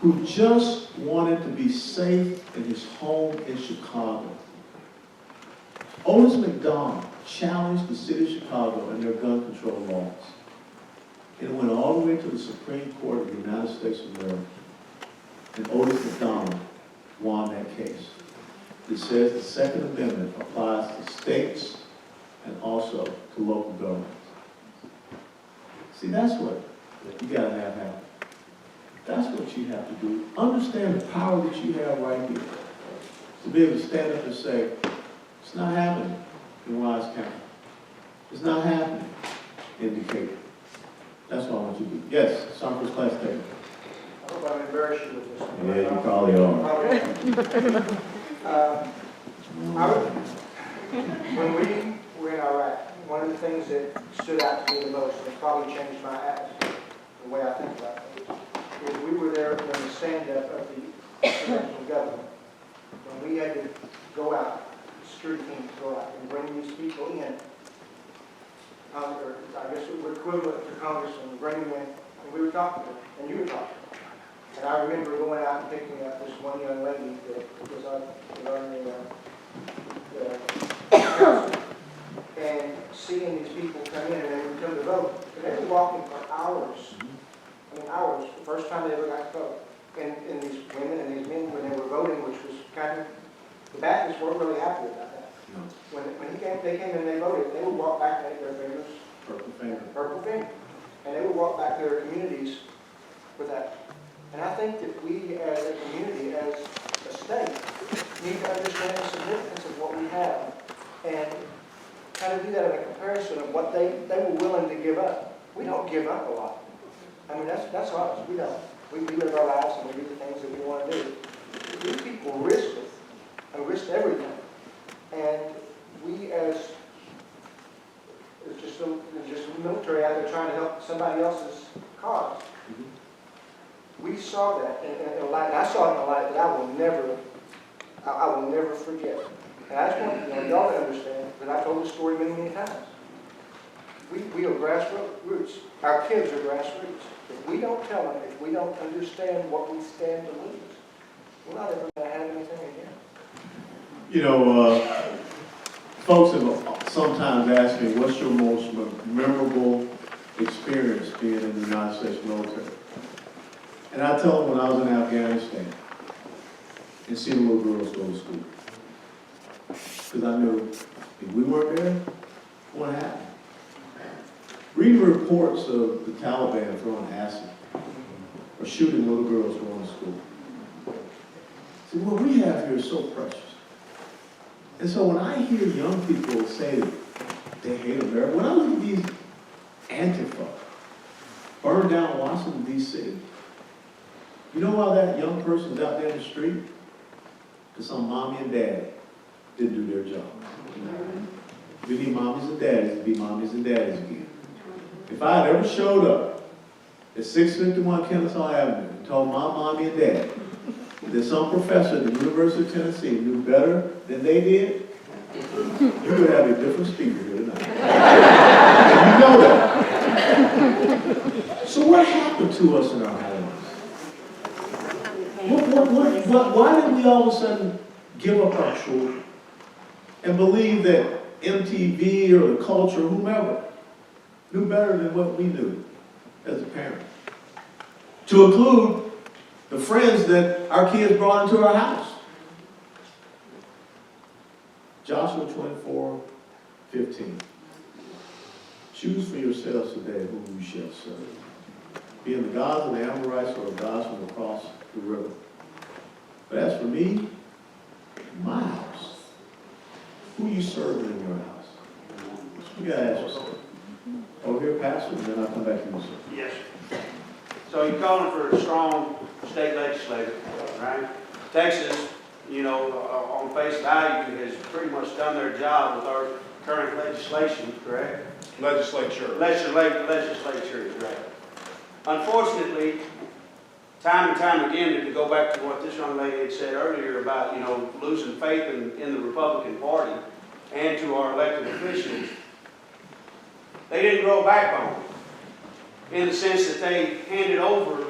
who just wanted to be safe in his home in Chicago. Otis McDonald challenged the city of Chicago and their gun control laws. And it went all the way to the Supreme Court of the United States of America. And Otis McDonald won that case. It says the Second Amendment applies to states and also to local governments. See, that's what you gotta have happen. That's what you have to do. Understand the power that you have right here. To be able to stand up and say, it's not happening in Wise County. It's not happening in Decatur. That's what I want you to do. Yes, some first class taker. I hope I'm embarrassing you with this. Yeah, you probably are. When we were in Iraq, one of the things that stood out to me the most, and probably changed my attitude, the way I think about things, is we were there during the stand-up of the national government. When we had to go out, security teams go out and bring these people in, or I guess we're equivalent to congressmen, bring them in, and we were talking to them, and you were talking to them. And I remember going out and picking up this one young lady that was on the council, and seeing these people come in and they would come to vote. And they were walking for hours. I mean, hours, the first time they ever got to vote. And these women and these men, when they were voting, which was kind of, the Baptists weren't really happy about that. No. When they came in and they voted, they would walk back and make their fingers purple finger. And they would walk back to their communities with that. And I think that we as a community, as a state, need to understand the significance of what we have and kind of do that in a comparison of what they were willing to give up. We don't give up a lot. I mean, that's us. We don't. We live our lives and we do the things that we want to do. These people risk everything. And we as just military out there trying to help somebody else's cause. We saw that in a light, and I saw it in a light that I will never forget. And I just want y'all to understand that I've told this story many, many times. We are grassroots. Our kids are grassroots. If we don't tell them, if we don't understand what we stand to lose, we're not ever going to have anything again. You know, folks have sometimes asked me, what's your most memorable experience being in the United States military? And I tell them when I was in Afghanistan and seeing little girls go to school. Because I knew if we weren't there, what happened? Reading reports of the Taliban throwing acid or shooting little girls going to school. See, what we have here is so precious. And so when I hear young people say that they hate America, when I look at these Antifa burn down Washington, D.C., you know why that young person's out there in the street? Because some mommy and daddy didn't do their job. We need mommies and daddies to be mommies and daddies again. If I had ever showed up at 651 Kennesaw Avenue and told my mommy and daddy that some professor at the University of Tennessee knew better than they did, you would have a different speaker here tonight. And you know that. So what happened to us in our homes? Why did we all of a sudden give up our children and believe that MTV or the culture, whomever, knew better than what we knew as a parent. To include the friends that our kids brought into our house. Joshua 24:15. Choose for yourselves today whom you shall serve. Be it the gods of the Amorites or the gods from across the river. But as for me, my house, who you serving in your house? You gotta ask yourself. Over here, Pastor, and then I'll come back to you, sir. Yes. So you're calling for a strong state legislator, right? Texas, you know, on face value, has pretty much done their job with our current legislation, correct? Legislature, Correct. Unfortunately, time and time again, to go back to what this young lady had said earlier about, you know, losing faith in the Republican Party and to our elected officials, they didn't grow a backbone in the sense that they handed over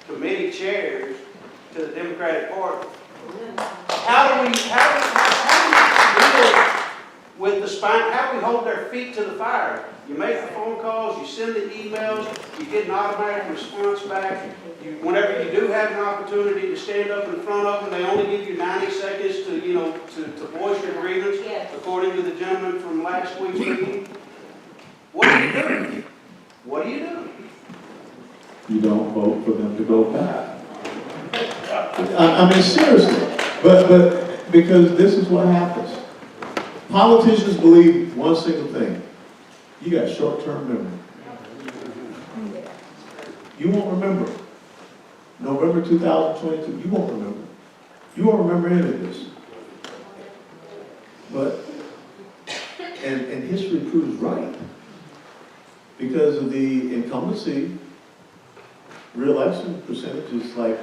committee chairs to the Democratic Party. How do we deal with the spine? How do we hold their feet to the fire? You make the phone calls, you send the emails, you get an automatic response back. Whenever you do have an opportunity to stand up in front of them, they only give you 90 seconds to, you know, to voice your grievance, according to the gentleman from last week's meeting. What do you do? What do you do? You don't vote for them to go back. I mean, seriously. But because this is what happens. Politicians believe one single thing. You got short-term memory. You won't remember. November 2022, you won't remember. You won't remember any of this. But, and history proves right. Because of the incumbency, re-election percentage is like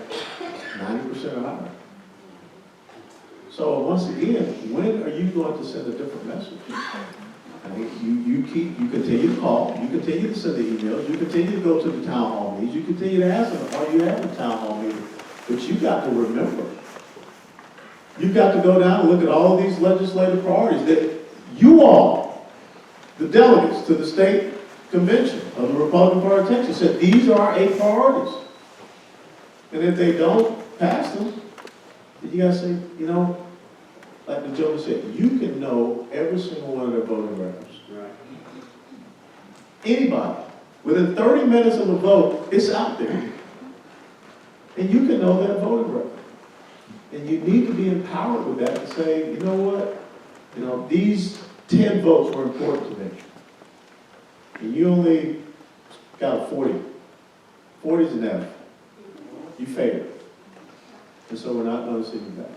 90% or higher. So once again, when are you going to send a different message? I mean, you continue to call, you continue to send the emails, you continue to go to the town hall meetings, you continue to ask them, are you having a town hall meeting? But you got to remember, you've got to go down and look at all of these legislative priorities that you all, the delegates to the state convention of the Republican Party of Texas, said these are our 8 priorities. And if they don't pass them, then you got to say, you know, like the gentleman said, you can know every single one of their voting records. Right. Anybody, within 30 minutes of a vote, it's out there. And you can know that voting record. And you need to be empowered with that to say, you know what, you know, these 10 votes were important to me. And you only got a 40. 40 is an F. You failed. And so we're not going to send you back.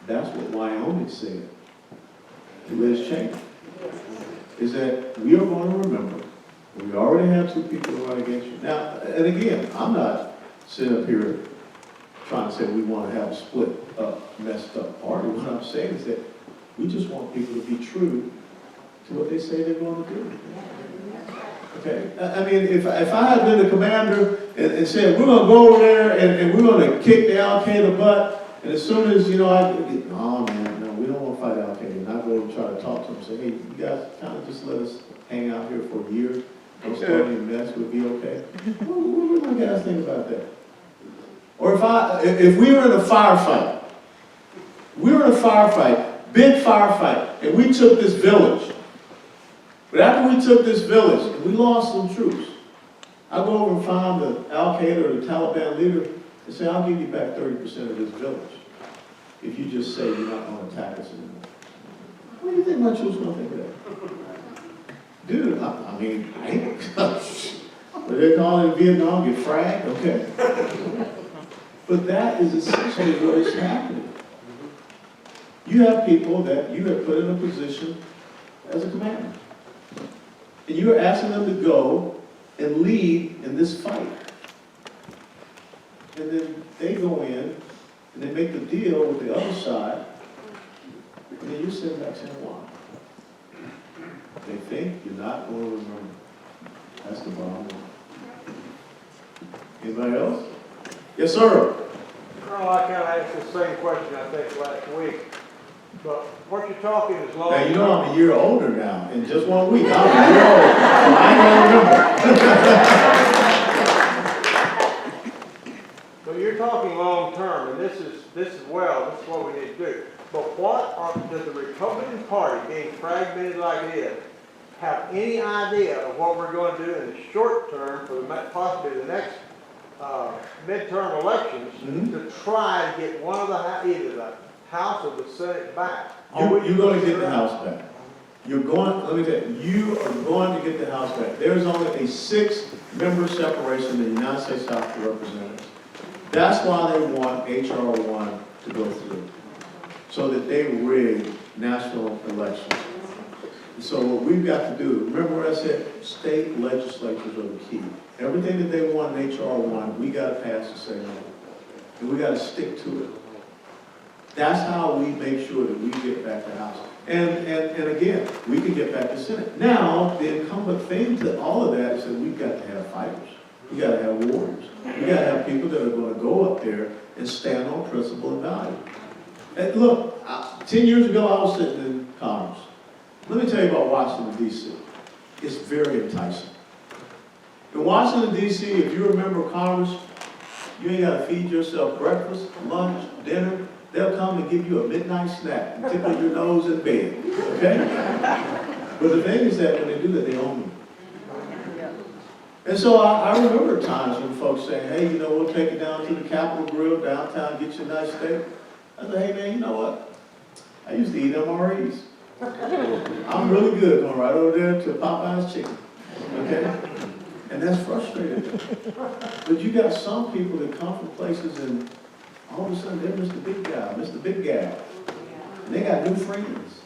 That's what Wyoming said to Liz Cheney. Is that we are going to remember, we already have 2 people who run against you. Now, and again, I'm not sitting up here trying to say we want to have a split up, messed up party. What I'm saying is that we just want people to be true to what they say they're going to do. Okay? I mean, if I had been the commander and said, we're going to go over there and we're going to kick the Al-Qaeda butt, and as soon as, you know, oh man, no, we don't want to fight Al-Qaeda. And I go and try to talk to them and say, hey, you guys kind of just let us hang out here for a year. Don't start any mess, we'll be okay. What do you guys think about that? Or if we were in a firefight, big firefight, and we took this village. But after we took this village, and we lost some troops, I go over and find the Al-Qaeda or the Taliban leader and say, I'll give you back 30% of this village if you just say you're not going to attack us anymore. What do you think my troops are going to think of that? Dude, I mean, I ain't, what they call it in Vietnam, get fragged, okay. But that is essentially what is happening. You have people that you have put in a position as a commander. And you are asking them to go and lead in this fight. And then they go in and they make the deal with the other side, and then you sit back saying, why? They think you're not going to remember. That's the bottom line. Anybody else? Yes, sir. Colonel, I kind of asked the same question, I think, last week. But what you're talking is long. Now, you know I'm a year older now, in just 1 week, I'm a year older, so I ain't gonna remember. So you're talking long-term, and this is what we need to do. But does the Republican Party, being fragmented like it is, have any idea of what we're going to do in the short term for possibly the next midterm elections to try to get one of either the House or the Senate back? You're gonna get the House back. You're going, let me tell you, you are going to get the House back. There's only a 6-member separation in the United States House of Representatives. That's why they want H.R. 1 to go through, so that they rig national elections. And so what we've got to do, remember what I said, state legislatures are the key. Everything that they want in H.R. 1, we got to pass the same way. And we got to stick to it. That's how we make sure that we get back the House. And again, we can get back the Senate. Now, the incumbent thing to all of that is that we've got to have fighters. We got to have warriors. We got to have people that are going to go up there and stand on principle and value. And look, 10 years ago, I was sitting in Congress. Let me tell you about Washington, D.C. It's very enticing. In Washington, D.C., if you remember Congress, you ain't got to feed yourself breakfast, lunch, dinner. They'll come and give you a midnight snack and tickle your nose in bed, okay? But the thing is that when they do that, they own you. And so I remember times when folks say, hey, you know, we'll take you down to the Capitol Grill downtown, get you a nice steak. I said, hey, man, you know what? I used to eat MREs. I'm really good going right over there to Popeye's Chicken, okay? And that's frustrating. But you got some people that come from places and all of a sudden they're Mr. Big Guy, Mr. Big Gal. And they got new friends.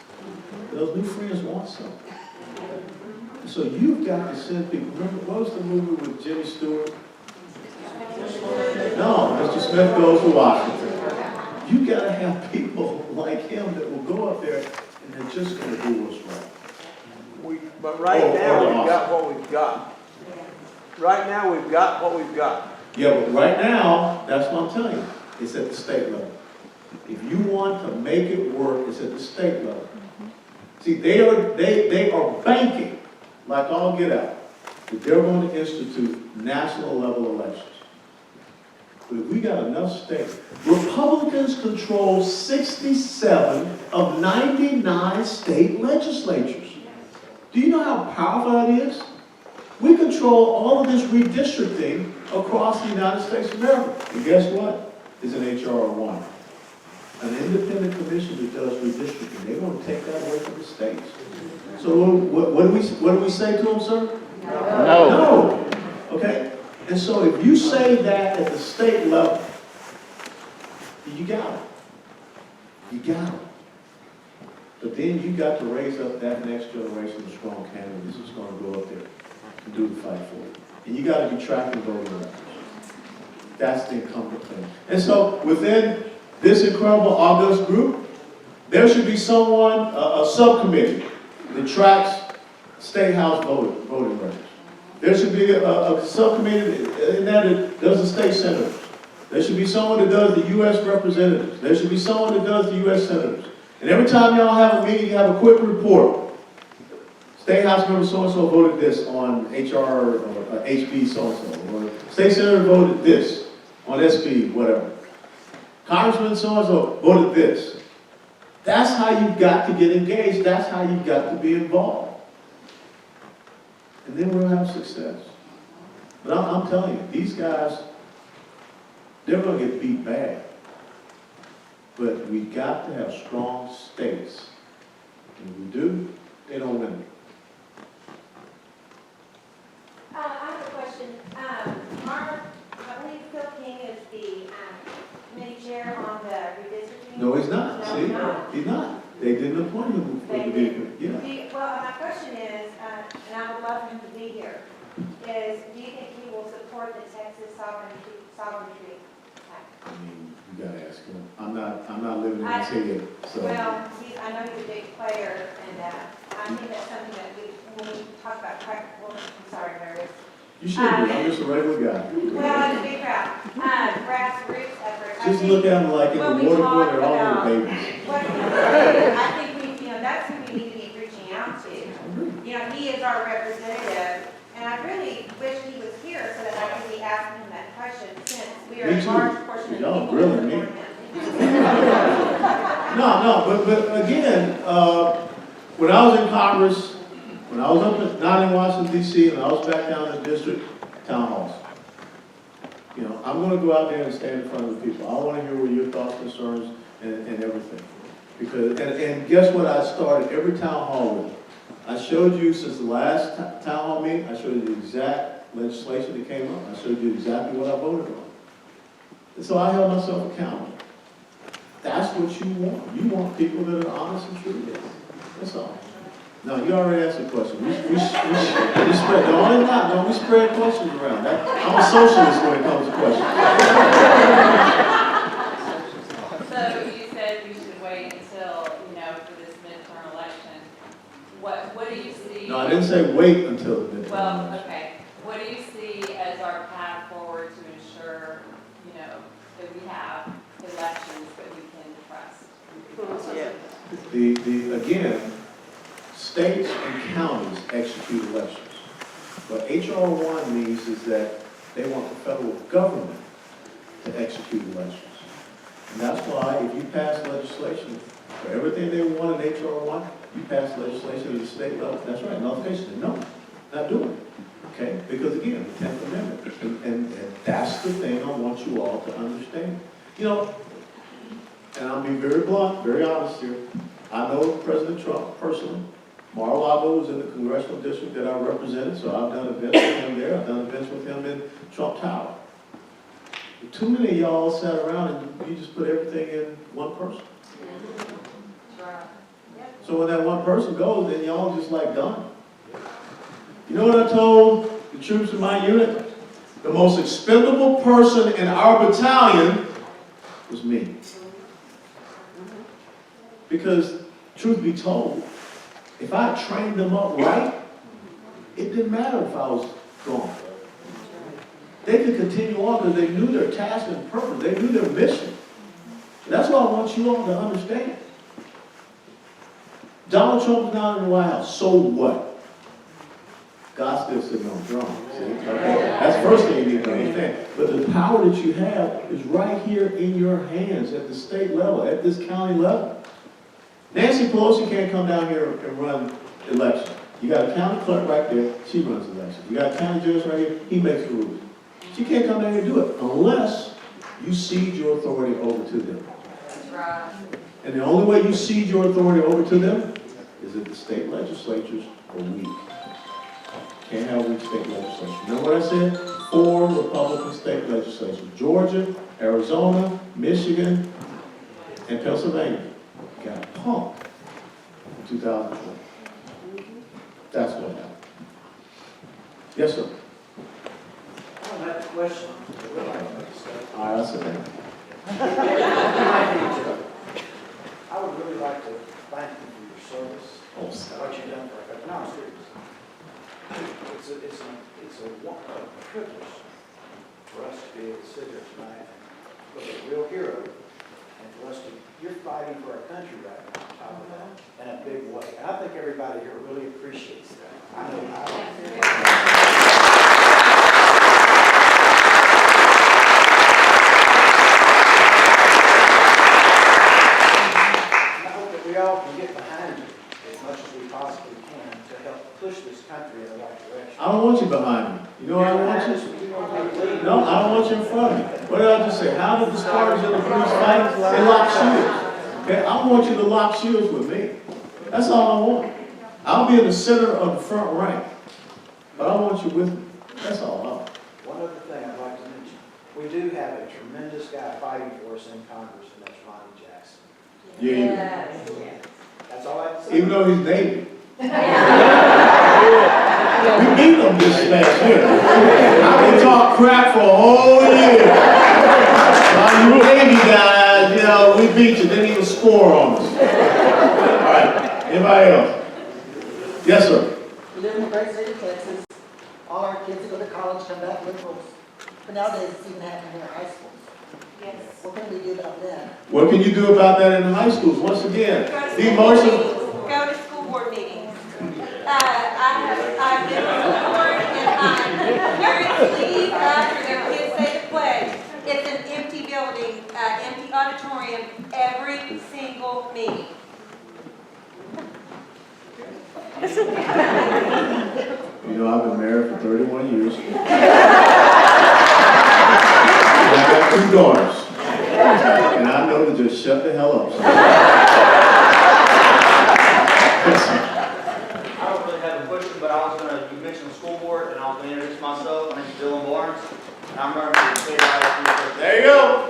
And those new friends want something. And so you've got to send people. Remember, what was the movie with Jimmy Stewart? No, Mr. Smith Goes to Washington. You got to have people like him that will go up there and they're just going to do what's right. But right now, we've got what we've got. Right now, we've got what we've got. Yeah, but right now, that's what I'm telling you. It's at the state level. If you want to make it work, it's at the state level. See, they are banking, like all get out, that they're going to institute national level elections. But if we got enough states, Republicans control 67 of 99 state legislatures. Do you know how powerful that is? We control all of this redistricting across the United States of America. And guess what? Is an H.R. 1. An independent commission that does redistricting. They're going to take that away from the states. So what do we say to them, sir? No. No. Okay? And so if you say that at the state level, you got it. You got it. But then you got to raise up that next generation of strong candidates who's going to go up there and do the fight for it. And you got to be tracking voting records. That's the incumbent thing. And so within this incredible august group, there should be someone, a subcommittee that tracks state house voting records. There should be a subcommittee that does the state senators. There should be someone that does the U.S. representatives. There should be someone that does the U.S. senators. And every time y'all have a meeting, you have a quick report. State House member so-and-so voted this on HR or HB so-and-so. Or state senator voted this on SB, whatever. Congressman so-and-so voted this. That's how you've got to get engaged. That's how you've got to be involved. And then we'll have success. But I'm telling you, these guys, they're going to get beat bad. But we got to have strong states. And if we do, they don't win. I have a question. Mark, I believe Phil King is the committee chair on the redistricting. No, he's not. No, See? he's not. He's not. They didn't appoint him for They the didn't. yeah. Well, my question is, and I would love him to be here, is do you think he will support the Texas sovereignty? I mean, you gotta ask him. I'm not living in his head, so. Well, I know he's a big player, and I think that's something that when we talk about practical, I'm sorry, Mary. You should be. I'm just a regular guy. Well, it's a big crowd. Grassroots efforts. I Just think look at them like in the when we water boy, talk they're all about little babies. what I think we, that's who we need to be reaching out to. He is our representative, and I really wish he was here so that I could be asking him that question, since we are Me a too. large portion of the Y'all people grilling who me. support him. No, but again, when I was in Congress, when I was up down in Washington DC, and I was back down in the district town halls, I'm gonna go out there and stand in front of the people. I wanna hear what your thoughts, concerns, and everything. Because, and guess what I started every town hall with? I showed you since the last town hall meeting, I showed you the exact legislation that came up. I showed you exactly what I voted on. And so I held myself accountable. That's what you want. You want people that are honest and true. That's all. No, you already asked a question. We spread, no, it's not. No, we spread questions around. I'm a socialist when it comes to questions. So you said we should wait until, for this midterm election. What do you see? No, I didn't say wait until the midterm. Well, okay. What do you see as our path forward to ensure, that we have elections that we can trust? Yeah. Again, states and counties execute elections. What HR 1 means is that they want the federal government to execute elections. And that's why if you pass legislation for everything they want in HR 1, you pass legislation at the state level, that's right, nullification. No, not doing it. Okay? Because again, the 10th Amendment. And that's the thing I want you all to understand. And I'll be very blunt, very honest here. I know President Trump personally. Mar-a-Lago was in the congressional district that I represented, so I've done events with him there. I've done events with him in Trump Tower. But too many of y'all sat around and you just put everything in one person. So when that one person goes, then y'all just like done. You know what I told the troops in my unit? The most expendable person in our battalion was me. Because, truth be told, if I trained them up right, it didn't matter if I was gone. They could continue on because they knew their task and purpose. They knew their mission. And that's what I want you all to understand. Donald Trump is now in the White House. So what? God's still sitting on the throne. See? Okay? That's the first thing you need to understand. But the power that you have is right here in your hands at the state level, at this county level. Nancy Pelosi can't come down here and run election. You got a county clerk right there, she runs elections. You got a county judge right here, he makes the rules. She can't come down here and do it unless you cede your authority over to them. That's right. And the only way you cede your authority over to them is if the state legislatures are weak. Can't have weak state legislatures. Remember what I said? 4 Republican state legislatures. Georgia, Arizona, Michigan, and Pennsylvania got punked in 2020. That's what happened. Yes, sir. I don't have a question. I would like to make a statement. All right, I'll sit down. I would really like to thank you for your service, Oh, stop. what you've done for our country. No, I'm serious. It's a privilege for us to be able to sit here tonight and look at a real hero, and for us to, you're fighting for our country right now, on top of that, in a big way. And I think everybody here really appreciates that. I know I do. I hope that we all can get behind you as much as we possibly can to help push this country in the right direction. I don't want you behind me. You know what I want you? No, I don't want you in front of me. What did I just say? How did the Spartans and the Greeks fight? They locked shields. Okay, I want you to lock shields with me. That's all I want. I'll be in the center of the front rank, but I want you with me. That's all I want. One other thing I'd like to mention, we do have a tremendous guy fighting for us in Congress, and that's Ronnie Jackson. Yeah, That's all I have to you say. even though he's Navy. We beat them this last year. I can talk crap for a whole year. While you Navy guys, we beat you. Didn't even score on us. All right, anybody else? Yes, sir. We live in the great state of Texas. All our kids that go to college come back liberals. But nowadays it's even happening in our high schools. Yes. What can we do about that? What can you do about that in the high schools? Once again, the most. Go to school board meetings. I've been on the board and parents leave after their kids say the pledge. It's an empty building, empty auditorium every single meeting. You know, I've been married for 31 years. And I got 2 daughters. And I know to just shut the hell up. I don't really have a question, but you mentioned the school board, and I was going to introduce myself. My name is Dylan Barnes, and I'm running for the state ISD. There you go.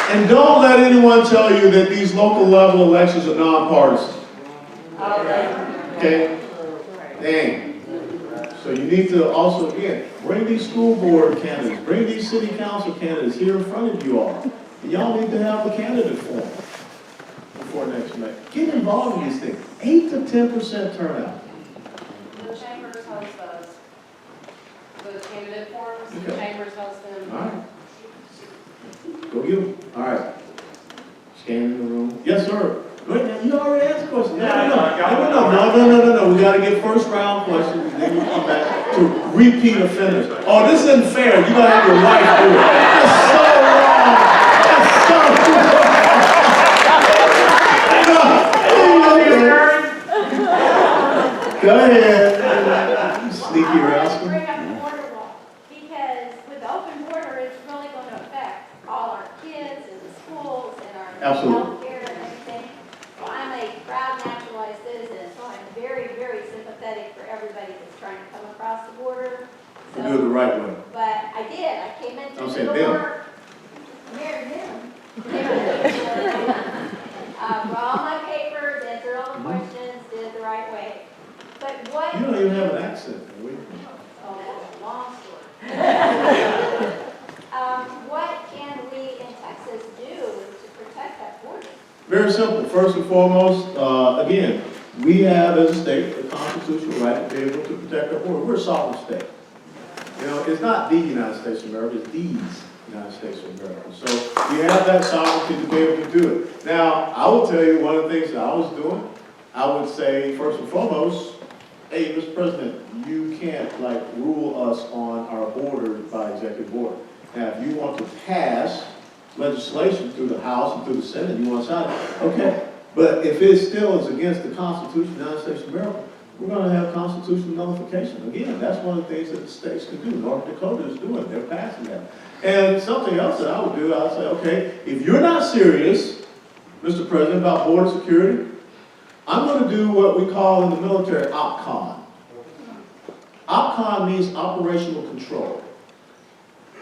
And don't let anyone tell you that these local level elections are nonpartisan. Okay? Dang. So you need to also, again, bring these school board candidates, bring these city council candidates here in front of you all. And y'all need to have a candidate forum before next May. Get involved in these things. 8 to 10% turnout. The chambers host those. Those candidate forums, the Okay. chambers host them. All right. Go get them. All right. Stand in the room. Yes, sir. Wait, now, you already asked a question. No. We got to get first round questions, and then we come back to repeat offenders. Oh, this isn't fair. You got to have your wife do it. That's so wrong. That's so wrong. Go ahead. You sneaky rascal. Bring up the border law, because with the open border, it's really going to affect all our kids and the schools and our Absolutely. healthcare and everything. So I'm a proud naturalized citizen, so I'm very, very sympathetic for everybody that's trying to come across the border. You do it the right way. But I did, I came into Don't the say door. Married him. Brought all my papers, answered all the questions, did it the right way. But what? You don't even have an accent. Do we? Oh, that's a long story. What can we in Texas do to protect that border? Very simple. First and foremost, again, we have as a state the constitutional right to be able to protect our border. We're a sovereign state. You know, it's not the United States of America, it's these United States of America. So we have that sovereignty to be able to do it. Now, I will tell you one of the things that I was doing, I would say first and foremost, hey, Mr. President, you can't rule us on our borders by executive order. Now, if you want to pass legislation through the House and through the Senate, you want to sign it, okay. But if it still is against the Constitution of the United States of America, we're going to have constitutional nullification. Again, that's one of the things that the states can do. North Dakota is doing it. They're passing that. And something else that I would do, I would say, okay, if you're not serious, Mr. President, about border security, I'm going to do what we call in the military OPCON. OPCON means operational control.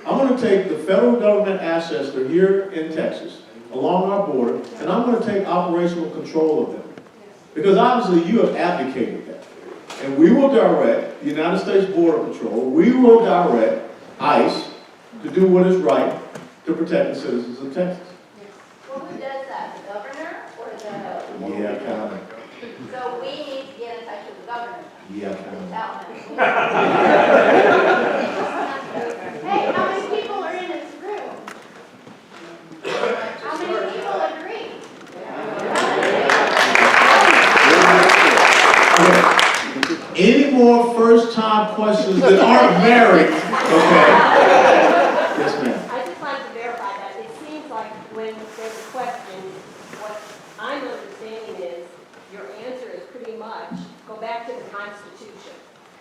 I'm going to take the federal government assets that are here in Texas, along our border, and I'm going to take operational control of them. Because obviously you have abdicated that. And we will direct the United States Border Patrol, we will direct ICE to do what is right to protect the citizens of Texas. Well, who does that, the governor or the? Yeah, kind of. So we need to get in touch with the governor. Yeah, kind of. Tell him. Hey, how many people are in this room? How many people agree? Any more first-time questions that aren't married? Okay. Yes, ma'am. I just wanted to verify that. It seems like when there's a question, what I'm understanding is your answer is pretty much go back to the Constitution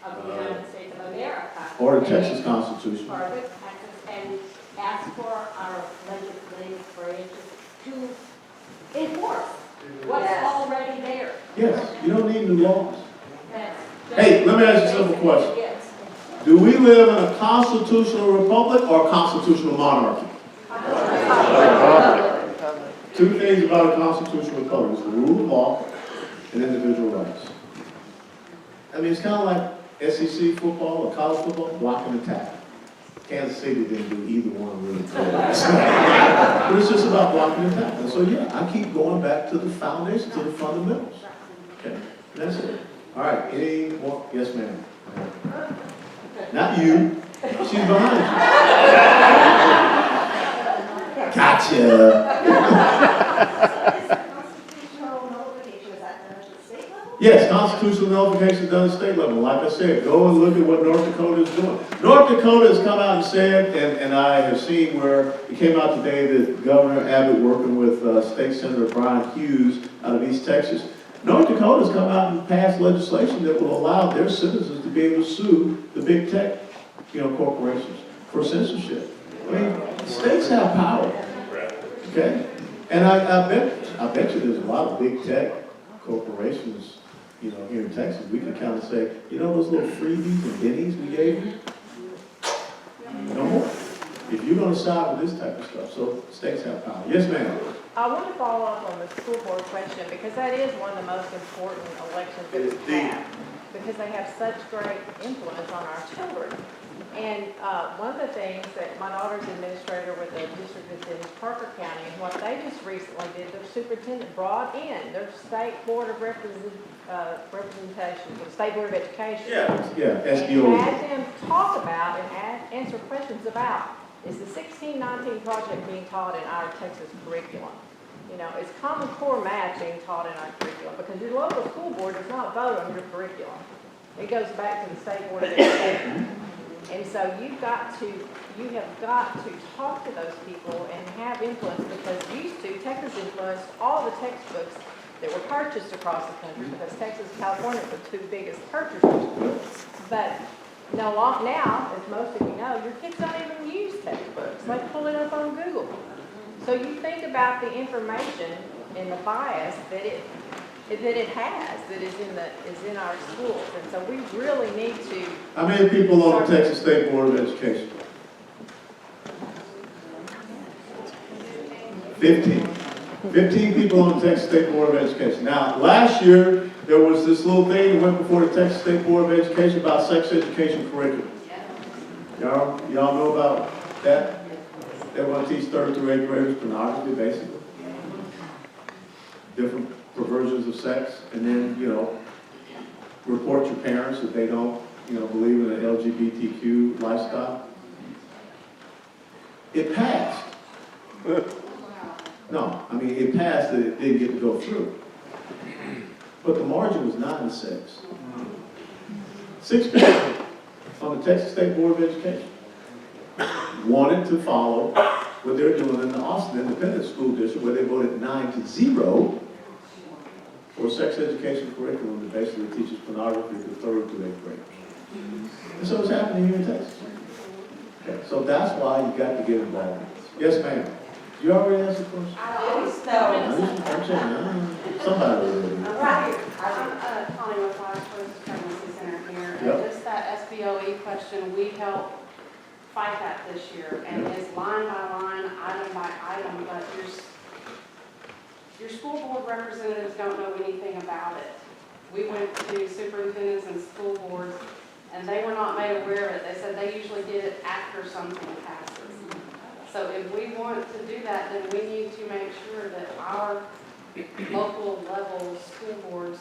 of the United States of America. Or the Texas Constitution. Or the Texas, and ask for our legislative branches to enforce what's already there. Yes, you don't need new laws. That's Hey, let me ask you a simple question. Yes. Do we live in a constitutional republic or a constitutional monarchy? Two things about a constitutional republic is the rule of law and individual rights. I mean, it's kind of like SEC football or college football, block and attack. Kansas City didn't do either one really good. But it's just about blocking and tackling. So yeah, I keep going back to the foundation, to the fundamentals. Okay, that's it. All right, any more? Yes, ma'am. Not you. She's behind you. Gotcha. Constitutional notification, is that done at the state level? Yes, constitutional notification done at state level. Like I said, go and look at what North Dakota is doing. North Dakota has come out and said, and I have seen where it came out today that Governor Abbott working with State Senator Brian Hughes out of East Texas, North Dakota has come out and passed legislation that will allow their citizens to be able to sue the big tech, corporations for censorship. I mean, states have power. Okay? And I bet you there's a lot of big tech corporations, here in Texas. We can kind of say, those little freebies and bennies we gave you? No more. If you're going to side with this type of stuff, so states have power. Yes, ma'am. I want to follow up on the school board question because that is one of the most important elections that we have. Because they have such great influence on our children. And one of the things that my daughter's administrator with the district is in Parker County, and what they just recently did, their superintendent brought in their state board of representation, the state board of education. Yeah, And SBO. had them talk about and answer questions about, is the 1619 project being taught in our Texas curriculum? Is Common Core math being taught in our curriculum? Because your local school board does not vote on your curriculum. It goes back to the state board of education. And so you have got to talk to those people and have influence, because Texas influenced all the textbooks that were purchased across the country, because Texas and California are the two biggest purchasers. But now, as most of you know, your kids don't even use textbooks. They pull it up on Google. So you think about the information and the bias that it has, that is in our schools. And so we really need to. How many people on the Texas State Board of Education? 15. 15 people on the Texas State Board of Education. Now, last year, there was this little thing that went before the Texas State Board of Education about sex education curriculum. Y'all know about that? They want to teach 3rd through 8th graders pornography, basically. Different perversions of sex, and then, report your parents if they don't, believe in the LGBTQ lifestyle. It passed. No, it passed that it didn't get to go through. But the margin was 9-6. 6 people on the Texas State Board of Education wanted to follow what they're doing in the Austin Independent School District, where they voted 9-0 for sex education curriculum that basically teaches pornography to 3rd to 8th graders. And so it's happening here in Texas. Okay, so that's why you got to get involved. Yes, ma'am. You already asked the question? I always know. Somebody already. Right. I'm Connie with Wise Coast Pregnancy Center here. Yep. And just that SBOE question, we helped fight that this year. And it's line by line, item by item, but your school board representatives don't know anything about it. We went to superintendents and school boards, and they were not made aware of it. They said they usually get it after something passes. So if we want to do that, then we need to make sure that our local level school boards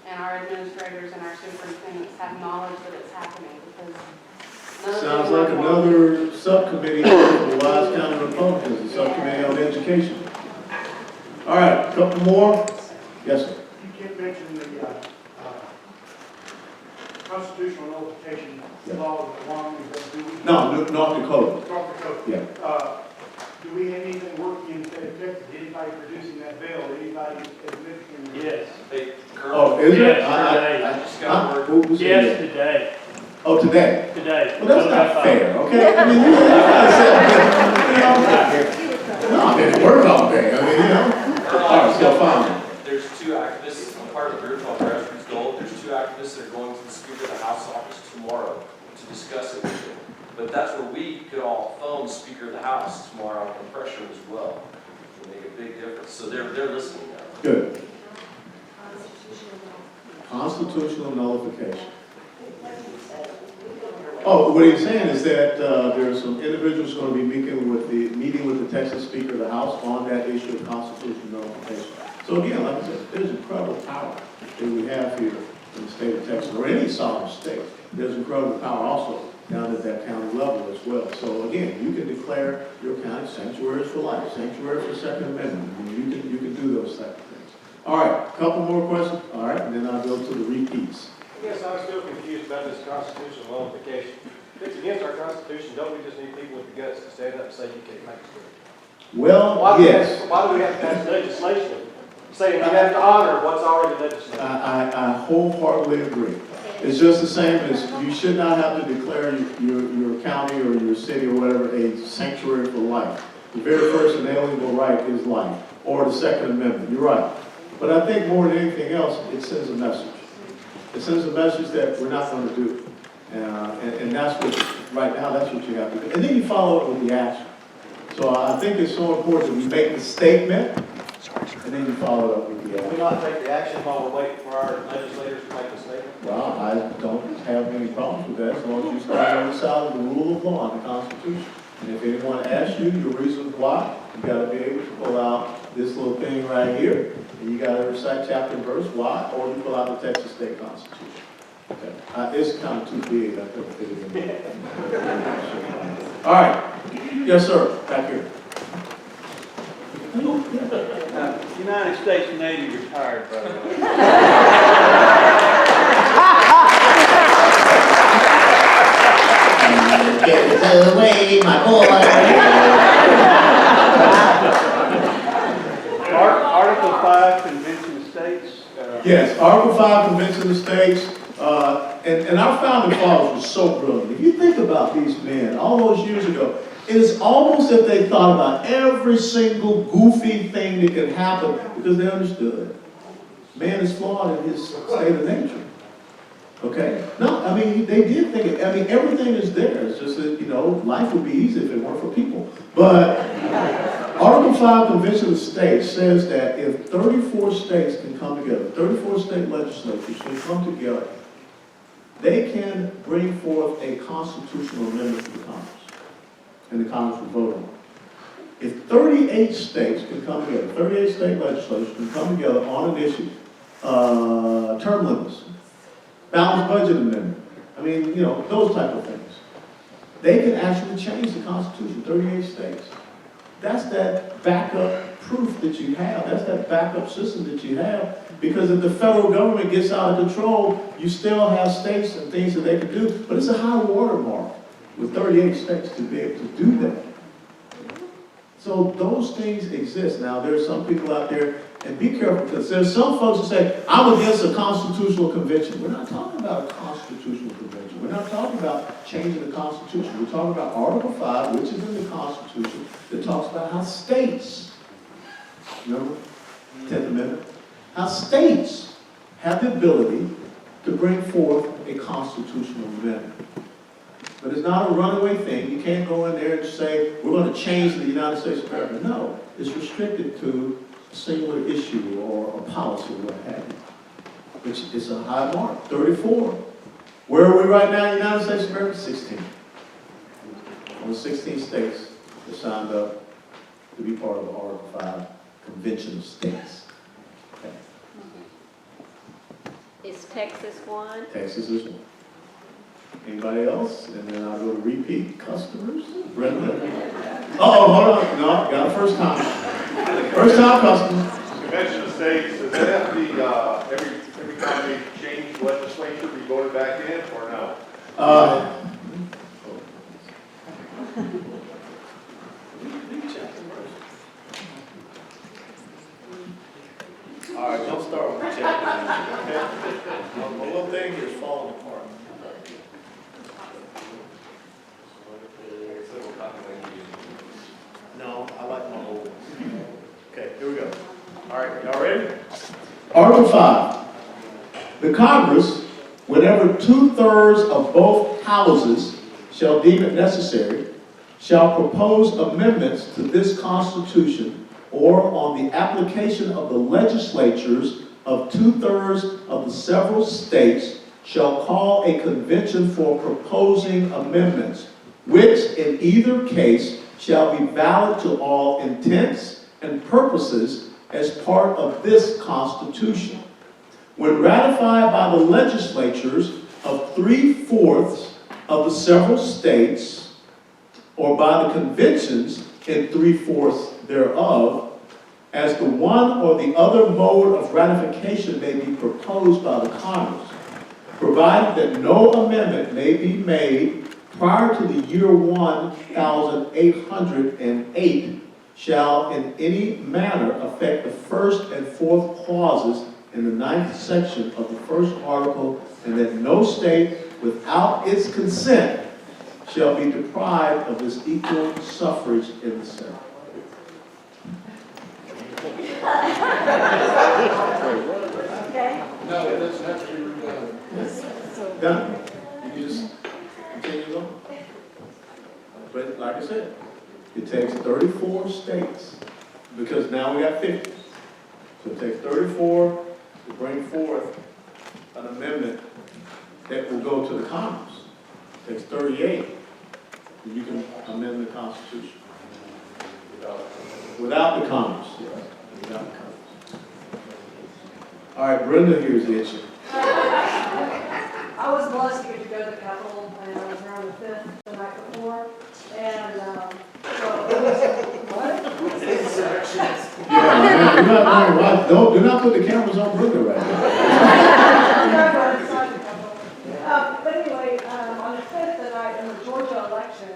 and our administrators and our superintendents have knowledge that it's happening, because none of them Sounds like another subcommittee for the Wise County Republicans, the subcommittee on education. All right, a couple more. Yes, sir. You can't mention the constitutional notification law along with the, do we? No, North Dakota. North Dakota. Yeah. Do we have anything working in the state of Texas? Anybody producing that bill? Anybody admitting? Yes. Oh, is it? I just got word. Yes, today. Oh, today? Today. Well, that's not fair, okay? You no, I didn't work all day. All right, so fine. There's 2 activists, I'm part of the group called Grassroots Gold. There's 2 activists that are going to the Speaker of the House office tomorrow to discuss it with him. But that's where we could all phone Speaker of the House tomorrow and pressure him as well. It will make a big difference. So they're listening now. Good. Constitutional nullification. Oh, what he's saying is that there are some individuals going to be meeting with the Texas Speaker of the House on that issue of constitutional nullification. So again, like I said, there's incredible power that we have here in the state of Texas, or any sovereign state. There's incredible power also down at that county level as well. So again, you can declare your county sanctuaries for life, sanctuary for Second Amendment. I mean, you can do those type of things. All right, a couple more questions. All right, and then I'll go to the repeats. I guess I'm still confused about this constitutional nullification. If it's against our Constitution, don't we just need people with the guts to stand up and say you can't make it through? Well, yes. Why do we have to pass legislation saying we have to honor what's already legislated? I wholeheartedly agree. It's just the same as you should not have to declare your county or your city or whatever a sanctuary for life. The very first inalienable right is life, or the Second Amendment. You're right. But I think more than anything else, it sends a message. It sends a message that we're not going to do it. And that's what, right now, that's what you have to do. And then you follow up with the action. So I think it's so important that we make the statement, and then you follow it up with the Can we action. not take the action while we're waiting for our legislators to make the statement? Well, I don't have any problems with that, as long as you stay on the side of the rule of law and the Constitution. And if anyone asks you your reasons why, you got to be able to pull out this little thing right here, and you got to recite chapter and verse why, or you pull out the Texas State Constitution. Okay. It's kind of too big, I couldn't fit it in. All right. Yes, sir. Back here. United States Navy retired, by the way. Get away, my boy. Article 5, Convention of States. Yes, Article 5, Convention of States, and our founding fathers were so brilliant. If you think about these men all those years ago, it is almost as if they thought about every single goofy thing that could happen because they understood. Man is flawed in his state of nature. Okay? No, I mean, they did think it. I mean, everything is there. It's just that, life would be easy if it weren't for people. But Article 5 Convention of States says that if 34 states can come together, 34 state legislatures can come together, they can bring forth a constitutional amendment to the Congress. And the Congress will vote on it. If 38 states can come together, 38 state legislatures can come together on an issue, term limits, balanced budget amendment, I mean, those type of things, they can actually change the Constitution, 38 states. That's that backup proof that you have. That's that backup system that you have. Because if the federal government gets out of control, you still have states and things that they can do. But it's a high watermark with 38 states to be able to do that. So those things exist. Now, there's some people out there, and be careful, because there's some folks who say, I'm against a constitutional convention. We're not talking about a constitutional convention. We're not talking about changing the Constitution. We're talking about Article 5, which is in the Constitution, that talks about how states, remember, 10th Amendment, how states have the ability to bring forth a constitutional amendment. But it's not a runaway thing. You can't go in there and say, we're going to change the United States of America. No, it's restricted to a singular issue or a policy or what have you. Which is a high mark, 34. Where are we right now in the United States of America? 16. Only 16 states have signed up to be part of the Article 5 Convention of States. Okay. Is Texas one? Texas is one. Anybody else? And then I'll go to repeat customers. Brenda? Oh, hold on. No, got a first time. First time customer. Convention of States, does that have to be, every time they change legislature, be voted back in, or no? All right, don't start with the chapter. Okay? My little thing here is falling apart. No, I like my old one. Okay, here we go. All right, y'all ready? Article 5. The Congress, whenever 2/3 of both houses shall deem it necessary, shall propose amendments to this Constitution or on the application of the legislatures of 2/3 of the several states shall call a convention for proposing amendments, which in either case shall be valid to all intents and purposes as part of this Constitution. When ratified by the legislatures of 3/4 of the several states or by the conventions in 3/4 thereof, as the one or the other mode of ratification may be proposed by the Congress, provided that no amendment may be made prior to the year 1808 shall in any manner affect the first and fourth clauses in the 9th section of the first article, and that no state without its consent shall be deprived of this equal suffrage in the Senate. Okay. No, it doesn't have to be redone. Done. You can just continue on. But like I said, it takes 34 states, because now we got 50. So it takes 34 to bring forth an amendment that will go to the Congress. It takes 38, and you can amend the Constitution. Without the Congress, yes. Without the Congress. All right, Brenda here is itching. I was blessed to get to go to the Capitol, and I was around the 5th the night before, and, so it was, what? Yeah, man, do not put the cameras on Brenda right now. But anyway, on the 5th the night in the Georgia election,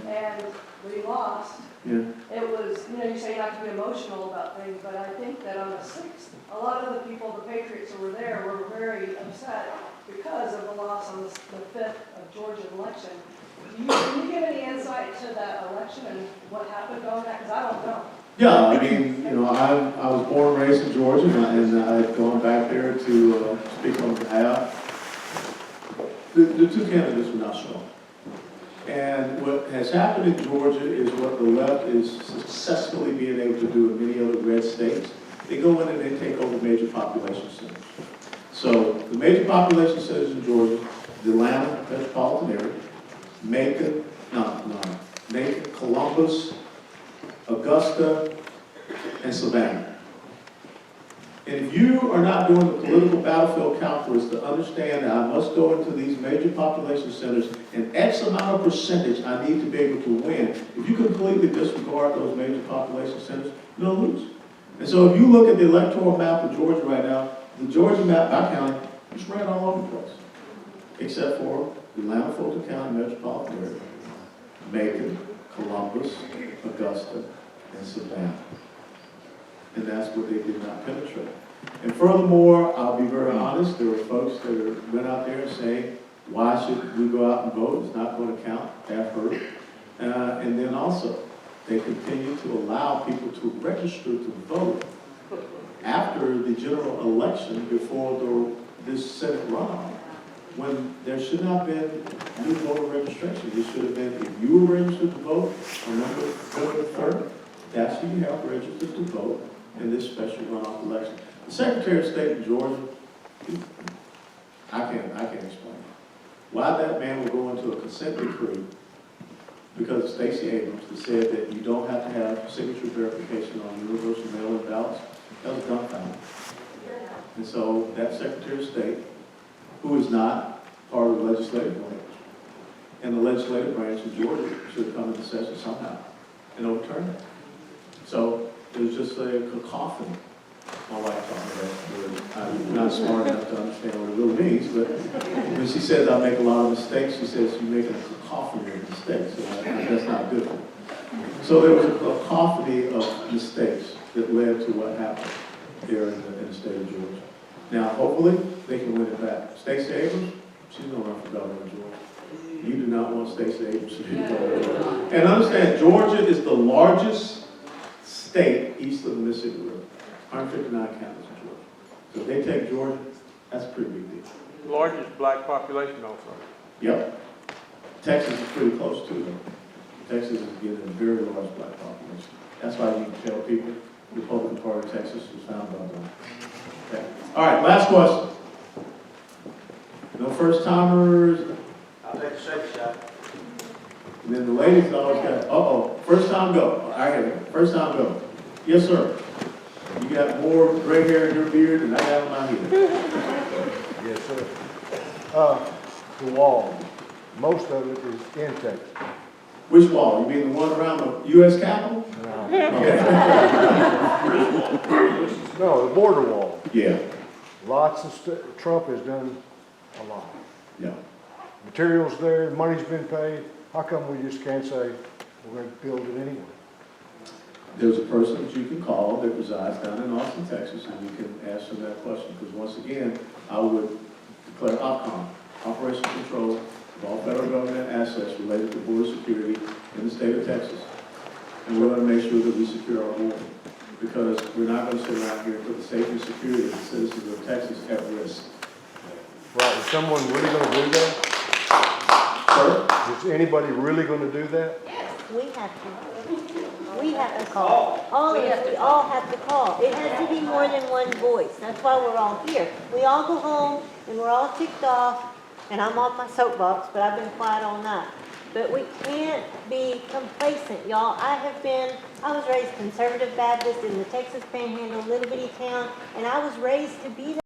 and we lost, it was, you say you have to be emotional about things, but I think that on the 6th, a lot of the people, the patriots who were there, were very upset because of the loss on the 5th of Georgia election. Can you give any insight to that election and what happened on that? Because I don't know. Yeah, I mean, I was born and raised in Georgia, and I've gone back there to speak on behalf. The two candidates were not strong. And what has happened in Georgia is what the left is successfully being able to do in many other red states. They go in and they take over major population centers. So the major population centers in Georgia, the Atlanta metropolitan area, Macon, Columbus, Augusta, and Savannah. And if you are not doing the political battlefield calculus to understand that I must go into these major population centers and X amount of percentage I need to be able to win, if you completely disregard those major population centers, you're going to lose. And so if you look at the electoral map of Georgia right now, the Georgia map by county is spread all over the place, except for the Atlanta, Fulton County metropolitan area, Macon, Columbus, Augusta, and Savannah. And that's what they did not penetrate. And furthermore, I'll be very honest, there were folks that went out there saying, why should we go out and vote? It's not going to count. That hurt. And then also, they continue to allow people to register to vote after the general election before this Senate runoff, when there should not have been new voter registration. It should have been, if you were registered to vote on November 3rd, that's who you have registered to vote in this special runoff election. The Secretary of State in Georgia, I can't explain it. Why that man would go into a consent decree because of Stacey Abrams that said that you don't have to have signature verification on universal mail-in ballots, that was dumbfounding. And so that Secretary of State, who is not part of the legislative branch, and the legislative branch in Georgia should come into session somehow and overturn it. So it was just a cacophony. My wife taught me that word. I'm not smart enough to understand what it really means, but when she says I make a lot of mistakes, she says you make a cacophony of mistakes, and that's not good. So there was a cacophony of mistakes that led to what happened here in the state of Georgia. Now, hopefully, they can win it back. Stacey Abrams, she's going to run for governor in Georgia. You do not want Stacey Abrams to be governor. And understand, Georgia is the largest state east of the Mississippi River. 159 counties in Georgia. So if they take Georgia, that's a pretty big deal. Largest black population also. Yep. Texas is pretty close too, though. Texas is getting a very large black population. That's why you can tell people the Republican Party of Texas was founded by them. Okay. All right, last question. No first timers. I'll take a safe shot. And then the ladies always got, first time go. I hear it. First time go. Yes, sir. You got more gray hair in your beard than I have in my head. Yes, sir. The wall. Most of it is in Texas. Which wall? You mean the one around the US Capitol? No, the border wall. Yeah, Lots of Trump has done a lot. yeah. Materials there, money's been paid. How come we just can't say we're going to build it anyway? There's a person that you can call that resides down in Austin, Texas, and you can ask them that question. Because once again, I would declare OPCOM, operational control of all federal government assets related to border security in the state of Texas. And we're going to make sure that we secure our border. Because we're not going to sit around here and put the safety and security of the citizens of Texas at risk. Right, is someone really going to do that? Sir? Is anybody really going to do that? We have to. We have to call. All of us, we all have to call. It has to be more than one voice. That's why we're all here. We all go home and we're all ticked off, and I'm on my soapbox, but I've been quiet all night. But we can't be complacent, y'all. I was raised conservative Baptist in the Texas Panhandle, little bitty town, and I was raised to be that.